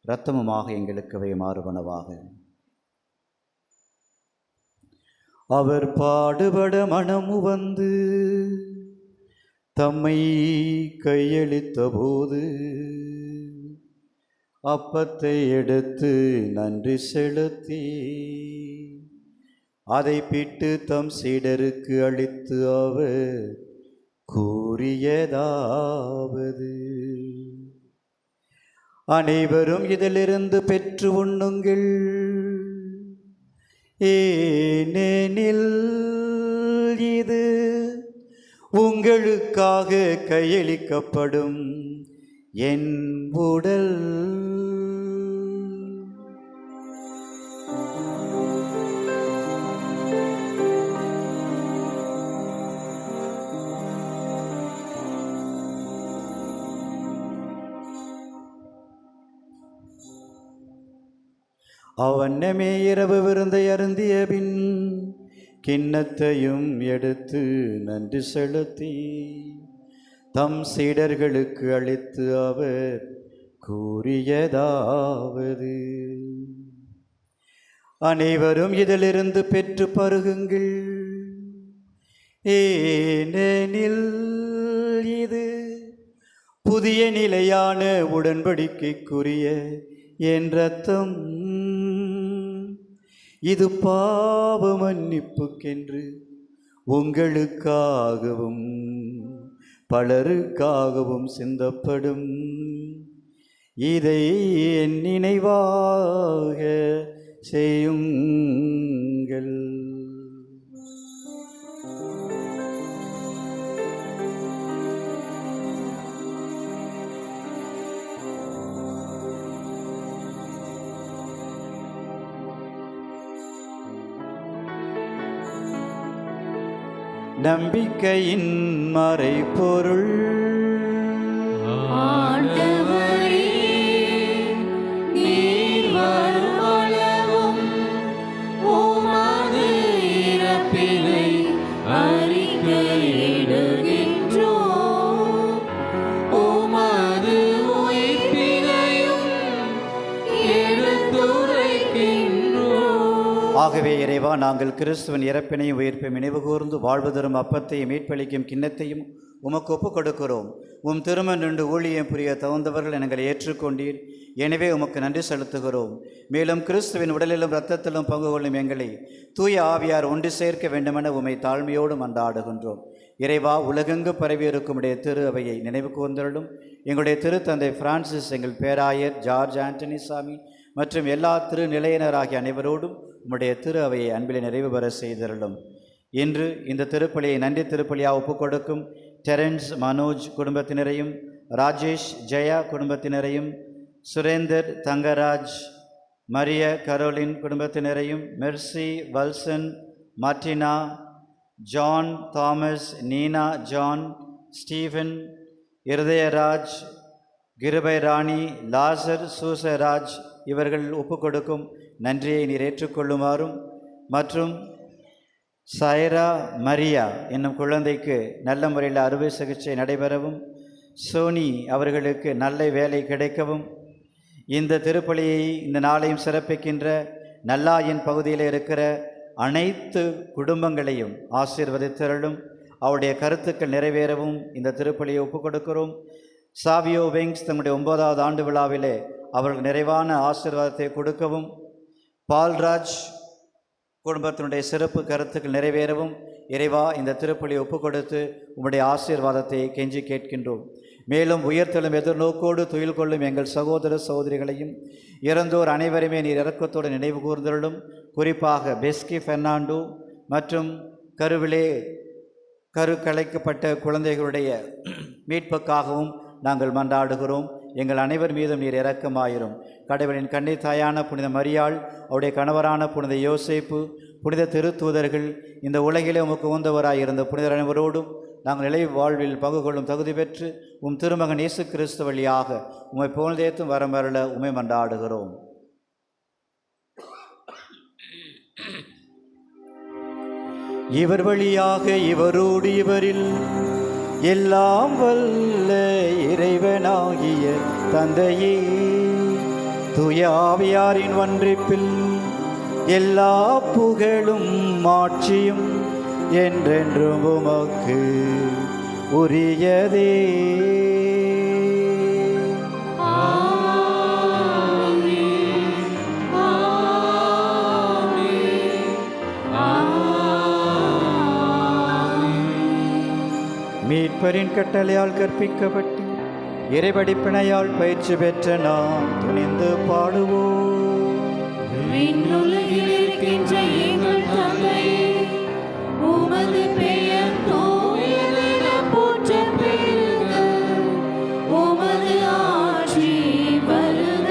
இரத்தமுமாக எங்களுக்கு மாறுவனவாக. அவர் பாடுபட மனமு வந்து தம்மை கையளித்த போது அப்பத்தை எடுத்து நன்றி செலுத்தி அதை பிட்டு தம் சீடருக்கு அளித்து அவர் கூறியதாவது: அனைவரும் இதிலிருந்து பெற்று உண்ணுங்கள், ஏனெனில் இது உங்களுக்காக கையளிக்கப்படும் என் உடல். அவண்ணமே இரவு விருந்தை அருந்திய பின் கிண்ணத்தையும் எடுத்து நன்றி செலுத்தி தம் சீடர்களுக்கு அளித்து அவர் கூறியதாவது: அனைவரும் இதிலிருந்து பெற்று பருகுங்கள், ஏனெனில் இது புதிய நிலையான உடன்படிக்கைக்குரிய என் இரத்தம். இது பாவ மன்னிப்புக்கென்று உங்களுக்காகவும் பலருக்காகவும் சிந்தப்படும். இதை என் நினைவாக செய்யுங்கள். நம்பிக்கையின் மறைபொருள். ஆண்டவரே, நீர் வருமளவும் உமது இறப்பினை அறிக்கையிடுகின்றோம், உமது உயிர்ப்பினையும் எடுத்துரைக்கின்றோம். ஆகவே இறைவா, நாங்கள் கிறிஸ்துவின் இறப்பினையும் உயிர்ப்பையும் நினைவு கூர்ந்து வாழ்வு தரும் அப்பத்தையும் மீட்பளிக்கும் கிண்ணத்தையும் உமக்கு ஒப்புக் கொடுக்கிறோம். உம் திருமண் நின்று ஊழியம் புரிய தகுந்தவர்கள் எங்களை ஏற்றுக்கொண்டீர். எனவே உமக்கு நன்றி செலுத்துகிறோம். மேலும் கிறிஸ்துவின் உடலிலும் இரத்தத்திலும் பங்கு கொள்ளும் எங்களை தூய ஆவியார் ஒன்று சேர்க்க வேண்டுமென உம்மை தாழ்மையோடு மன்றாடுகின்றோம். இறைவா, உலகெங்கு பரவியிருக்கும் உடைய திரு அவையை நினைவு கூர்ந்தருளும். எங்களுடைய திருத்தந்தை பிரான்சிஸ், எங்கள் பேராயர் ஜார்ஜ் ஆண்டனி சாமி மற்றும் எல்லா திருநிலையினராகிய அனைவரோடும் உம்முடைய திரு அவையை அன்பில் நிறைவு பெற செய்தருளும். இன்று இந்த திருப்பலியை நன்றி திருப்பலியாக ஒப்புக் கொடுக்கும் டெரன்ஸ் மனோஜ் குடும்பத்தினரையும், ராஜேஷ் ஜெயா குடும்பத்தினரையும், சுரேந்தர் தங்கராஜ், மரிய கரோலின் குடும்பத்தினரையும், Mercy Valsan, Martina, John Thomas, Neena John, Stephen, Irudayaraj, Kirubai Rani, லாசர் சூசராஜ் இவர்கள் ஒப்புக் கொடுக்கும் நன்றியை நீர் ஏற்றுக்கொள்ளுமாறும், மற்றும் சைரா மரியா என்னும் குழந்தைக்கு நல்ல முறையில் அறுவை சிகிச்சை நடைபெறவும், சோனி அவர்களுக்கு நல்ல வேலை கிடைக்கவும், இந்த திருப்பலியை இந்த நாளையும் சிறப்பிக்கின்ற நல்லாயின் பகுதியில் இருக்கிற அனைத்து குடும்பங்களையும் ஆசீர்வதித்தருளும். அவருடைய கருத்துக்கள் நிறைவேறவும் இந்த திருப்பலியை ஒப்புக் கொடுக்கிறோம். சாவியோ விங்ஸ் தங்களுடைய 9வது ஆண்டு விழாவிலே அவர்கள் நிறைவான ஆசீர்வாதத்தை கொடுக்கவும், பால்ராஜ் குடும்பத்தினுடைய சிறப்பு கருத்துக்கள் நிறைவேறவும் இறைவா இந்த திருப்பலியை ஒப்புக் கொடுத்து உம்முடைய ஆசீர்வாதத்தை கெஞ்சி கேட்கின்றோம். மேலும் உயர்த்தலும் எதிர்நோக்கோடு துயில் கொள்ளும் எங்கள் சகோதர சகோதரிகளையும் இறந்தோர் அனைவருமே நீர் இரக்கத்தோடு நினைவு கூர்ந்தருளும். குறிப்பாக பெஸ்கி பெர்னாண்டோ மற்றும் கருவிலே கலைக்கப்பட்ட குழந்தைகளுடைய மீட்புக்காகவும் நாங்கள் மன்றாடுகிறோம். எங்கள் அனைவர் மீதும் நீர் இரக்கமாயிரும். கடவுளின் கன்னி தாயான புனித மரியாள், அவருடைய கணவரான புனித யோசேப்பு, புனித திருத்தூதர்கள், இந்த உலகிலே உமக்கு உந்தவராயிருந்த புனிதர் அனைவரோடும் நாங்கள் நிலை வாழ்வில் பங்கு கொள்ளும் தகுதி பெற்று உம் திருமகன் இயேசு கிறிஸ்து வழியாக உம்மை புகழ்ந்தேத்தும் வரமருள உம்மை மன்றாடுகிறோம். இவர் வழியாக இவரோடு இவரில் எல்லாம் வல்ல இறைவனாகிய தந்தையே, தூய ஆவியாரின் ஒன்றிப்பில் எல்லா புகழும் மாட்சியும் என்றென்றும் உமக்கு உரியதே. மீட்பரின் கட்டளையால் கற்பிக்கப்பட்டு இறைவடிப்பினையால் பயிற்சி பெற்ற நாம் துணிந்து பாடுவோம். விண்ணுலகில் இருக்கின்ற எங்கள் தந்தையே, உமது பெயர் தூயதென போற்றப் பெறுக. உமது ஆட்சி வருக.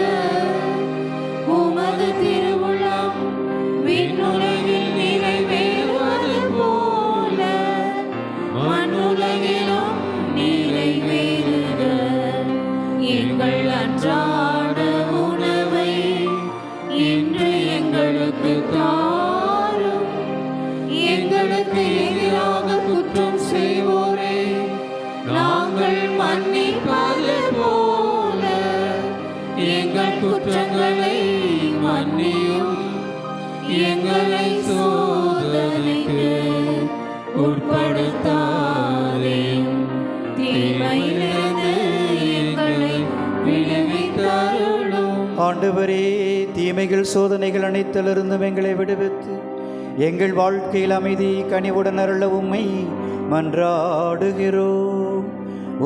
உமது திருவுளம் விண்ணுலகில் நிறைவேறுவது போல மண்ணுலகிலும் நிறைவேறுக. எங்கள் அன்றாட உணவை இன்று எங்கள் குற்றங்களை மன்னியும், எங்களை சோதனைக்கு உட்படுத்தாதேயும், தீமையிலிருந்து எங்களை விடுவித்தருளும். ஆண்டவரே, தீமைகள் சோதனைகள் அனைத்திலிருந்தும் எங்களை விடுவித்து எங்கள் வாழ்க்கையில் அமைதி கனிவுடன் அருள உம்மை மன்றாடுகிறோம்.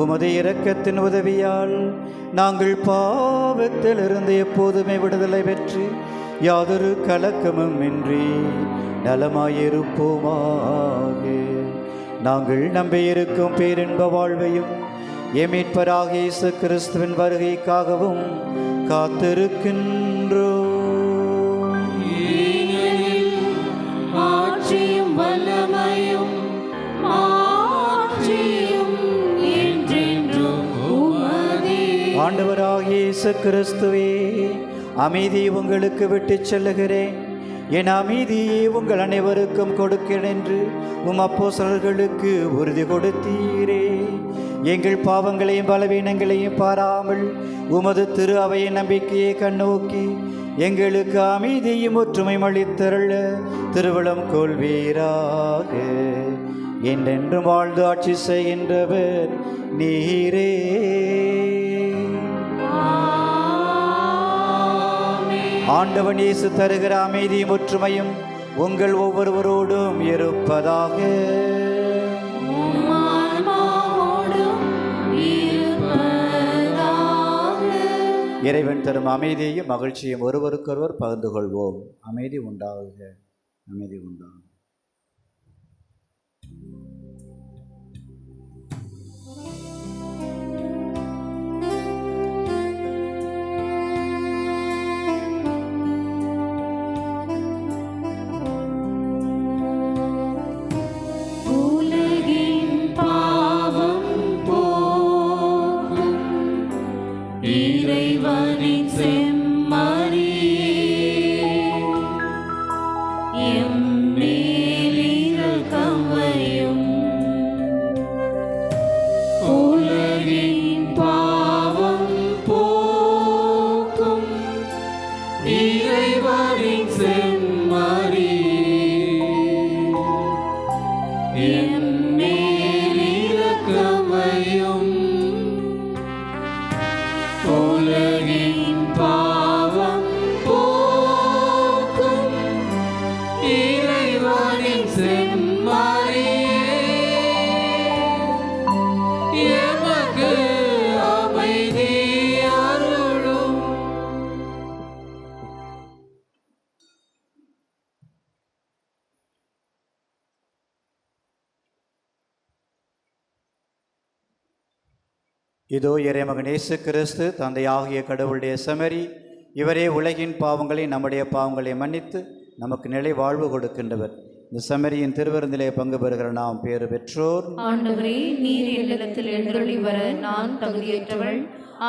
உமது இரக்கத்தின் உதவியால் நாங்கள் பாவத்திலிருந்து எப்போதுமே விடுதலை பெற்று யாதொரு கலக்கமும் இன்றி நலமாயிருப்போமாக. நாங்கள் நம்பியிருக்கும் பேரின்ப வாழ்வையும் எமீட்பராக இயேசு கிறிஸ்துவின் வருகைக்காகவும் காத்திருக்கின்றோம். ஆட்சியும் வல்லமையும் மாட்சியும் என்றென்றும் உமதே. ஆண்டவராகிய இயேசு கிறிஸ்துவே, அமைதியை உங்களுக்கு விட்டுச் செல்லுகிறேன், என் அமைதியை உங்கள் அனைவருக்கும் கொடுக்கிறேன் என்று உம் அப்போஸ்தலர்களுக்கு உறுதி கொடுத்தீரே. எங்கள் பாவங்களையும் பலவீனங்களையும் பாராமல் உமது திரு அவையின் நம்பிக்கையை கண்ணோக்கி எங்களுக்கு அமைதியும் ஒற்றுமையும் அளித்தருள திருவிழம் கொள்வீராக. என்றென்றும் வாழ்ந்து ஆட்சி செய்கின்றவர் நீரே. ஆண்டவன் இயேசு தருகிற அமைதியும் ஒற்றுமையும் உங்கள் ஒவ்வொருவரோடும் இருப்பதாக. இறைவன் தரும் அமைதியையும் மகிழ்ச்சியும் ஒருவருக்கொருவர் பகிர்ந்து கொள்வோம். அமைதி உண்டாகுக, அமைதி உண்டாகுக. இதோ இறைமகன் இயேசு கிறிஸ்து தந்தையாகிய கடவுளுடைய செமரி, இவரே உலகின் பாவங்களை நம்முடைய பாவங்களை மன்னித்து நமக்கு நிலை வாழ்வு கொடுக்கின்றவர். இந்த செமரியின் திருவிருந்திலே பங்கு பெறுகிற நாம் பேறு பெற்றோர். ஆண்டவரே, நீர் என்னிடத்தில் எழுந்தருளி வர நான் தகுதியற்றவள்,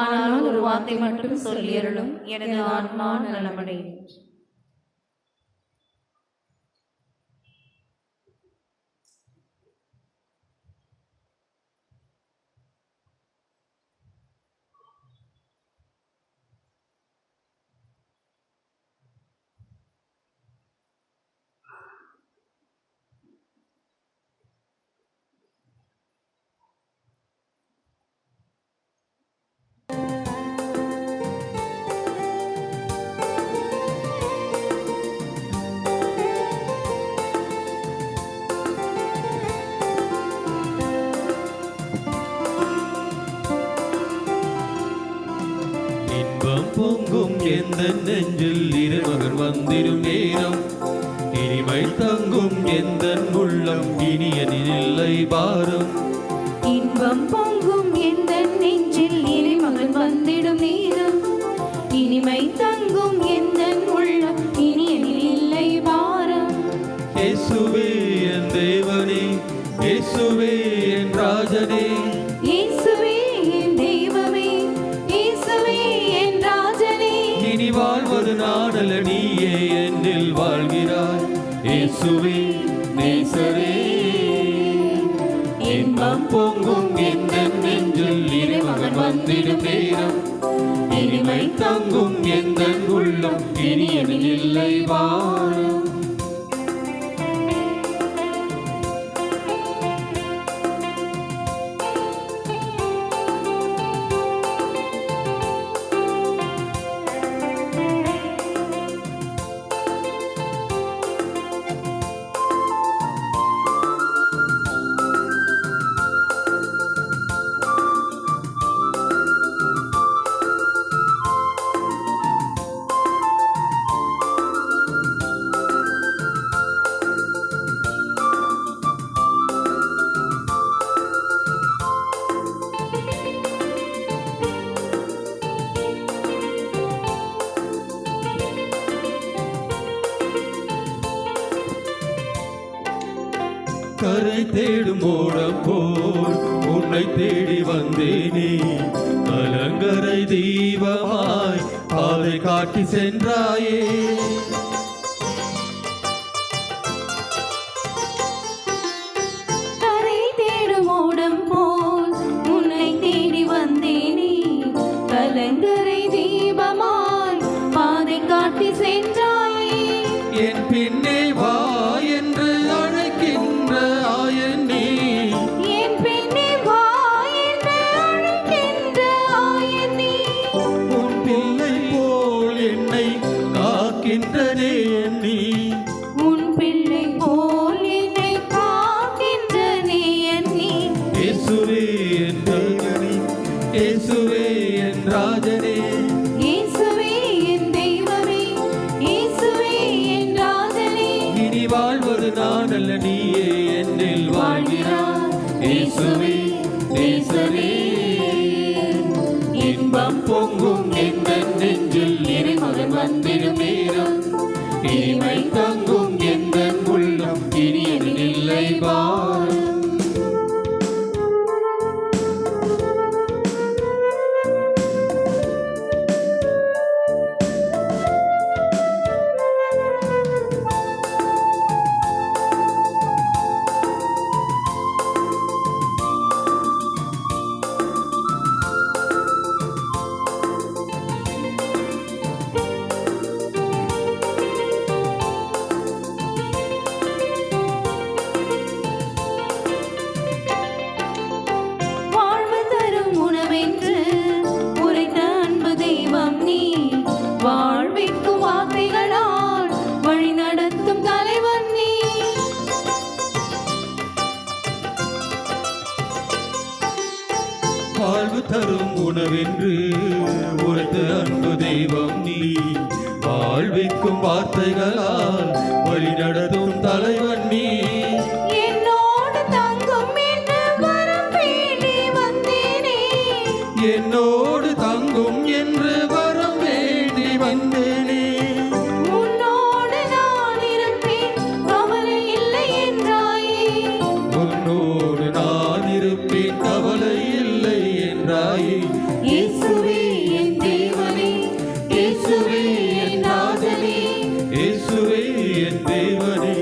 ஆனால் ஒரு வார்த்தை மட்டும் சொல்லியருளும், எனது ஆன்மா நலமடையும். பொங்கும் எந்த நெஞ்சில் இறைமகன் வந்திடும் நேரம், இனிமை தங்கும் எந்த உள்ளம் இனியனில்லை பாரம். இன்பம் பொங்கும் எந்த நெஞ்சில் இறைமகன் வந்திடும் நேரம், இனிமை தங்கும் எந்த உள்ளம் இனியனில்லை பாரம். இயேசுவே என் தேவனே, இயேசுவே என் ராஜனே, இயேசுவே என் தெய்வமே, இயேசுவே என் ராஜனே. இனி வாழ்வது நாடல, நீயே என்னில் வாழ்கிறாய். இயேசுவே நேசரே, இன்பம் பொங்கும் எந்த நெஞ்சில் இறைமகன் வந்திடும் நேரம், இனிமை தங்கும் எந்த உள்ளம் இனி எனில் இல்லை வாழும். கரை தேடும் ஓடம் போல் உன்னை தேடி வந்தேனே, கலங்கரை தீபமாய் பாதை காட்டி சென்றாயே. கரை தேடும் ஓடம் போல் உன்னை தேடி வந்தேனே, கலங்கரை தீபமாய் பாதை காட்டி சென்றாயே. என் பின்னே வா என்று அழைக்கின்ற ஆயன் நீ, என் பின்னே வா என்று அழைக்கின்ற ஆயன் நீ. உன் பிள்ளை போல் என்னை காக்கின்ற நேயன் நீ. உன் பிள்ளை போல் என்னை காக்கின்ற நேயன் நீ. இயேசுவே என் தேவனே, இயேசுவே என் ராஜனே, இயேசுவே என் தெய்வமே, இயேசுவே என் ராஜனே. இனி வாழ்வது நான் அல்ல நீயே என்னில் வாழ்கிறாய். இயேசுவே நேசரே, இன்பம் பொங்கும் எந்த நெஞ்சில் இறைமகன் வந்திடும் நேரம், இனிமை தங்கும் எந்த உள்ளம் இனி எனில் இல்லை வாழும். வாழ்வு தரும் உணவென்று உரைத்த அன்பு தெய்வம் நீ. வாழ்விக்கும் வார்த்தைகளால் வழி நடத்தும் தலைவன் நீ. வாழ்வு தரும் உணவென்று உரைத்த அன்பு தெய்வம் நீ, வாழ்விக்கும் வார்த்தைகளால் வழி நடத்தும் தலைவன் நீ. என்னோடு தங்கும் என்று வரம் வேண்டி வந்தேனே. என்னோடு தங்கும் என்று வரம் வேண்டி வந்தேனே. உன்னோடு நான் இருப்பேன் கவலை இல்லை என்றாயே. உன்னோடு நான் இருப்பேன் கவலை இல்லை என்றாயே. இயேசுவே என் தேவனே, இயேசுவே என் ராஜனே. இயேசுவே என் தேவனே,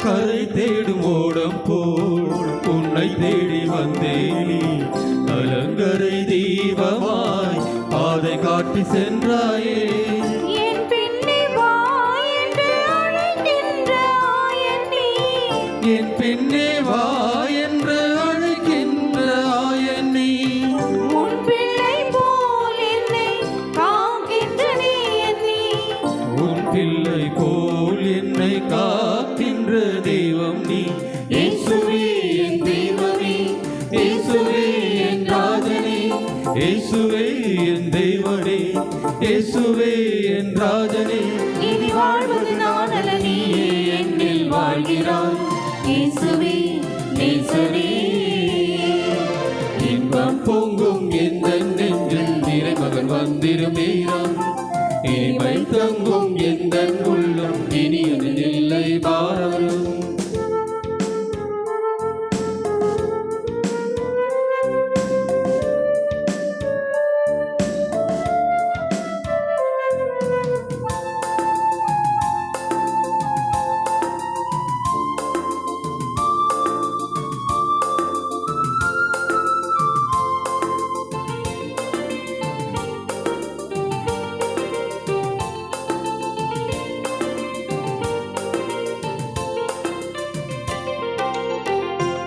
கரை தேடும் ஓடம் போல் உன்னை தேடி வந்தேனே. கலங்கரை தீபமாய் பாதை காட்டி சென்றாயே. என் பின்னே வா என்று அழைக்கின்ற ஆயன் நீ. என் பின்னே வா என்று அழைக்கின்ற ஆயன் நீ. உன் பிள்ளை போல் என்னை காக்கின்ற நீ என்னை. உன் பிள்ளை போல் என்னை காக்கின்ற தெய்வம் நீ. இயேசுவே என் தெய்வமே, இயேசுவே என் ராஜனே, இயேசுவே என் தெய்வனே, இயேசுவே என் ராஜனே. இனி வாழ்வது நான் அல்ல நீயே என்னில் வாழ்கிறாய். இயேசுவே நேசரே. இன்பம் பொங்கும் எந்த நெஞ்சில் இறைமகன் வந்திடும் நேரம். இனிமை தங்கும் எந்த உள்ளம் இனி அதில் இல்லை பாரம்.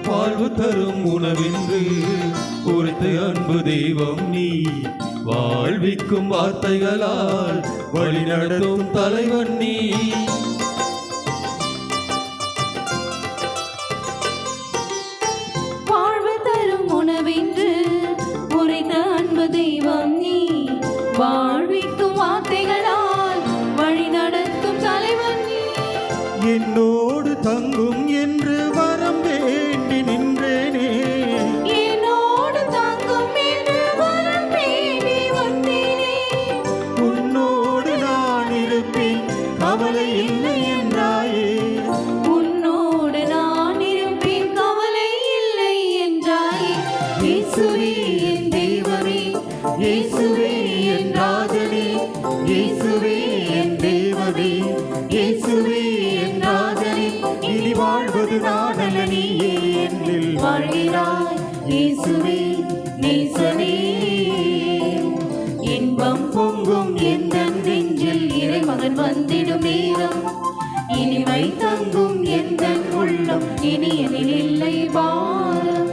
வாழ்வு தரும் உணவின்று உரைத்த அன்பு தெய்வம் நீ. வாழ்விக்கும் வார்த்தைகளால் வழி நடத்தும் தலைவன் நீ. வாழ்வு தரும் உணவென்று உரைத்த அன்பு தெய்வம் நீ. வாழ்விக்கும் வார்த்தைகளால் வழி நடத்தும் தலைவன் நீ. என்னோடு தங்கும் என்று வரம் வேண்டி நின்றேனே. என்னோடு தங்கும் என்று வரம் வேண்டி வந்தேனே. உன்னோடு நான் இருப்பேன் கவலை இல்லை என்றாயே. உன்னோடு நான் இருப்பேன் கவலை இல்லை என்றாயே. இயேசுவே என் தெய்வமே, இயேசுவே என் ராஜனே, இயேசுவே என் தேவனே, இயேசுவே என் ராஜனே. இனி வாழ்வது நான் அல்ல நீயே என்னில் வாழ்கிறாய். இயேசுவே நேசனே. இன்பம் பொங்கும் எந்த நெஞ்சில் இறைமகன் வந்திடும் நேரம். இனிமை தங்கும் எந்த உள்ளம் இனி எனில் இல்லை பாரம்.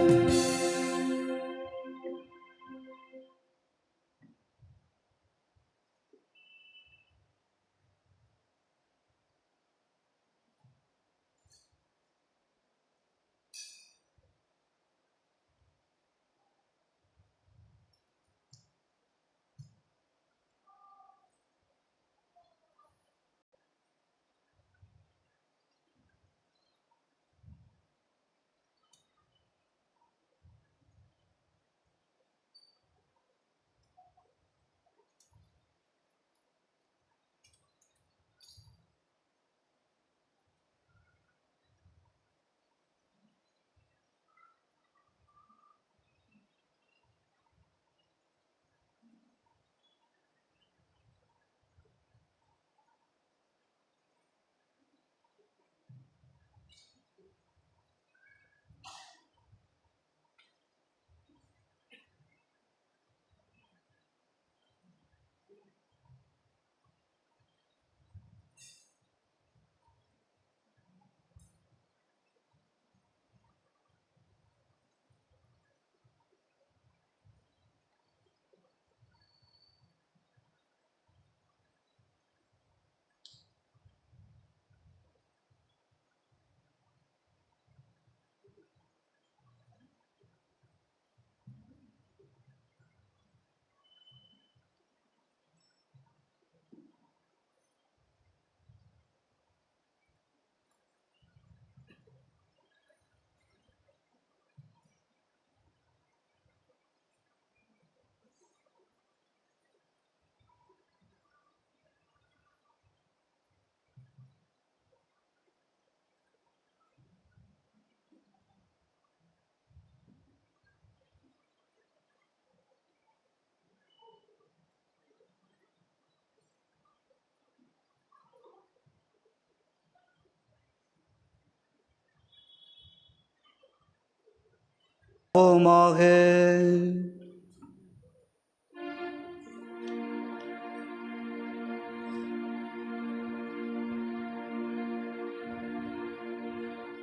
ஓமாக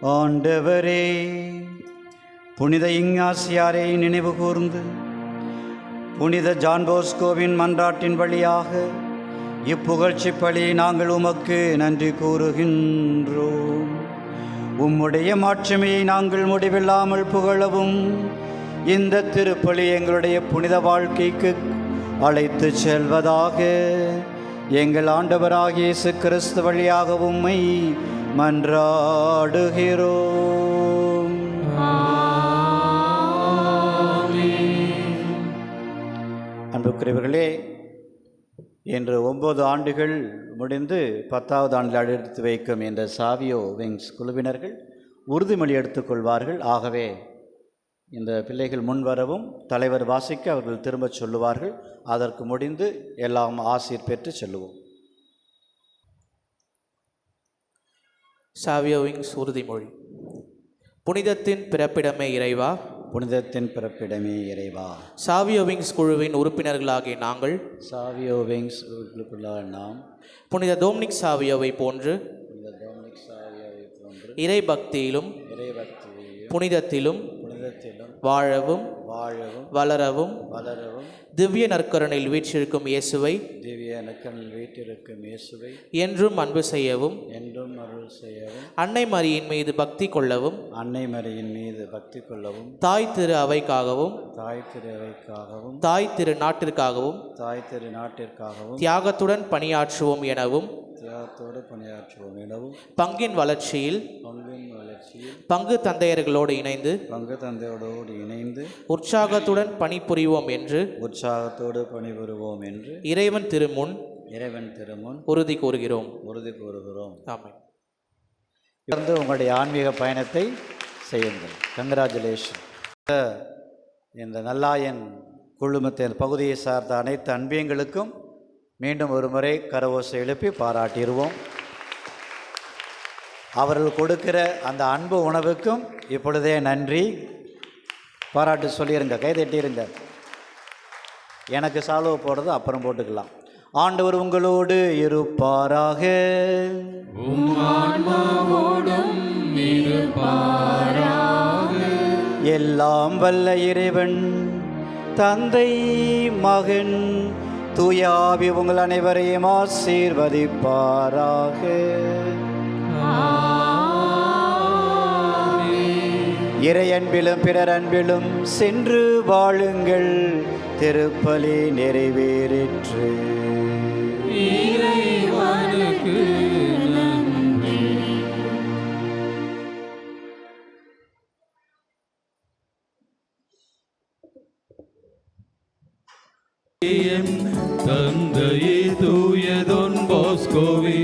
ஆண்டவரே, புனித இஞ்ஞாசியாரை நினைவு கூர்ந்து புனித ஜான் போஸ்கோவின் மன்றாட்டின் வழியாக இப்புகழ்ச்சி பலி நாங்கள் உமக்கு நன்றி கூறுகின்றோம். உம்முடைய மாட்சிமையை நாங்கள் முடிவில்லாமல் புகழவும் இந்த திருப்பலி எங்களுடைய புனித வாழ்க்கைக்கு அழைத்து செல்வதாக எங்கள் ஆண்டவராகிய இயேசு கிறிஸ்து வழியாக உம்மை மன்றாடுகிறோம். அன்புக்குரியவர்களே, இன்று 9 ஆண்டுகள் முடிந்து 10வது ஆண்டில் அடியெடுத்து வைக்கும் இந்த சாவியோ விங்ஸ் குழுவினர்கள் உறுதிமொழி எடுத்துக்கொள்வார்கள். ஆகவே இந்த பிள்ளைகள் முன்வரவும் தலைவர் வாசிக்க அவர்கள் திரும்ப சொல்லுவார்கள். அதற்கு முடிந்து எல்லாம் ஆசீர் பெற்று செல்லுவோம். சாவியோ விங்ஸ் உறுதிமொழி. புனிதத்தின் பிறப்பிடமே இறைவா, புனிதத்தின் பிறப்பிடமே இறைவா. சாவியோ விங்ஸ் குழுவின் உறுப்பினர்களாகிய நாங்கள், சாவியோ விங்ஸ் உறுப்பினர்களாக நாம் புனித டோம்னிக் சாவியோவை போன்று இறை பக்தியிலும் புனிதத்திலும் வாழவும் வளரவும் திவ்ய நற்கருணையில் வீற்றிருக்கும் இயேசுவை என்றும் அன்பு செய்யவும் அன்னை மரியின் மீது பக்தி கொள்ளவும் தாய் திரு அவைக்காகவும் தாய் திரு நாட்டிற்காகவும் தியாகத்துடன் பணியாற்றுவோம் எனவும் பங்கின் வளர்ச்சியில் பங்கு தந்தையர்களோடு இணைந்து உற்சாகத்துடன் பணிபுரிவோம் என்று இறைவன் திருமுன் உறுதி கூறுகிறோம். ஆமென். தொடர்ந்து உங்களுடைய ஆன்மீக பயணத்தை செய்யுங்கள். கங்க்ராச்சுலேஷன். இந்த நல்லாயன் குழுமத்தின் பகுதியை சார்ந்த அனைத்து அன்பியங்களுக்கும் மீண்டும் ஒரு முறை கரவோசை எழுப்பி பாராட்டிடுவோம். அவர்கள் கொடுக்கிற அந்த அன்பு உணவுக்கும் இப்பொழுதே நன்றி பாராட்டு சொல்லிடுங்க, கைதட்டிருங்க. எனக்கு சால்வை போடுறது அப்புறம் போட்டுக்கலாம். ஆண்டவர் உங்களோடு இருப்பாராக. எல்லாம் வல்ல இறைவன் தந்தை மகன் தூய ஆவி உங்கள் அனைவரையும் ஆசீர்வதிப்பாராக. இறை அன்பிலும் பிறர் அன்பிலும் சென்று வாழுங்கள். திருப்பலி நிறைவேறிற்று. தந்தையே தூய டொன் போஸ்கோவே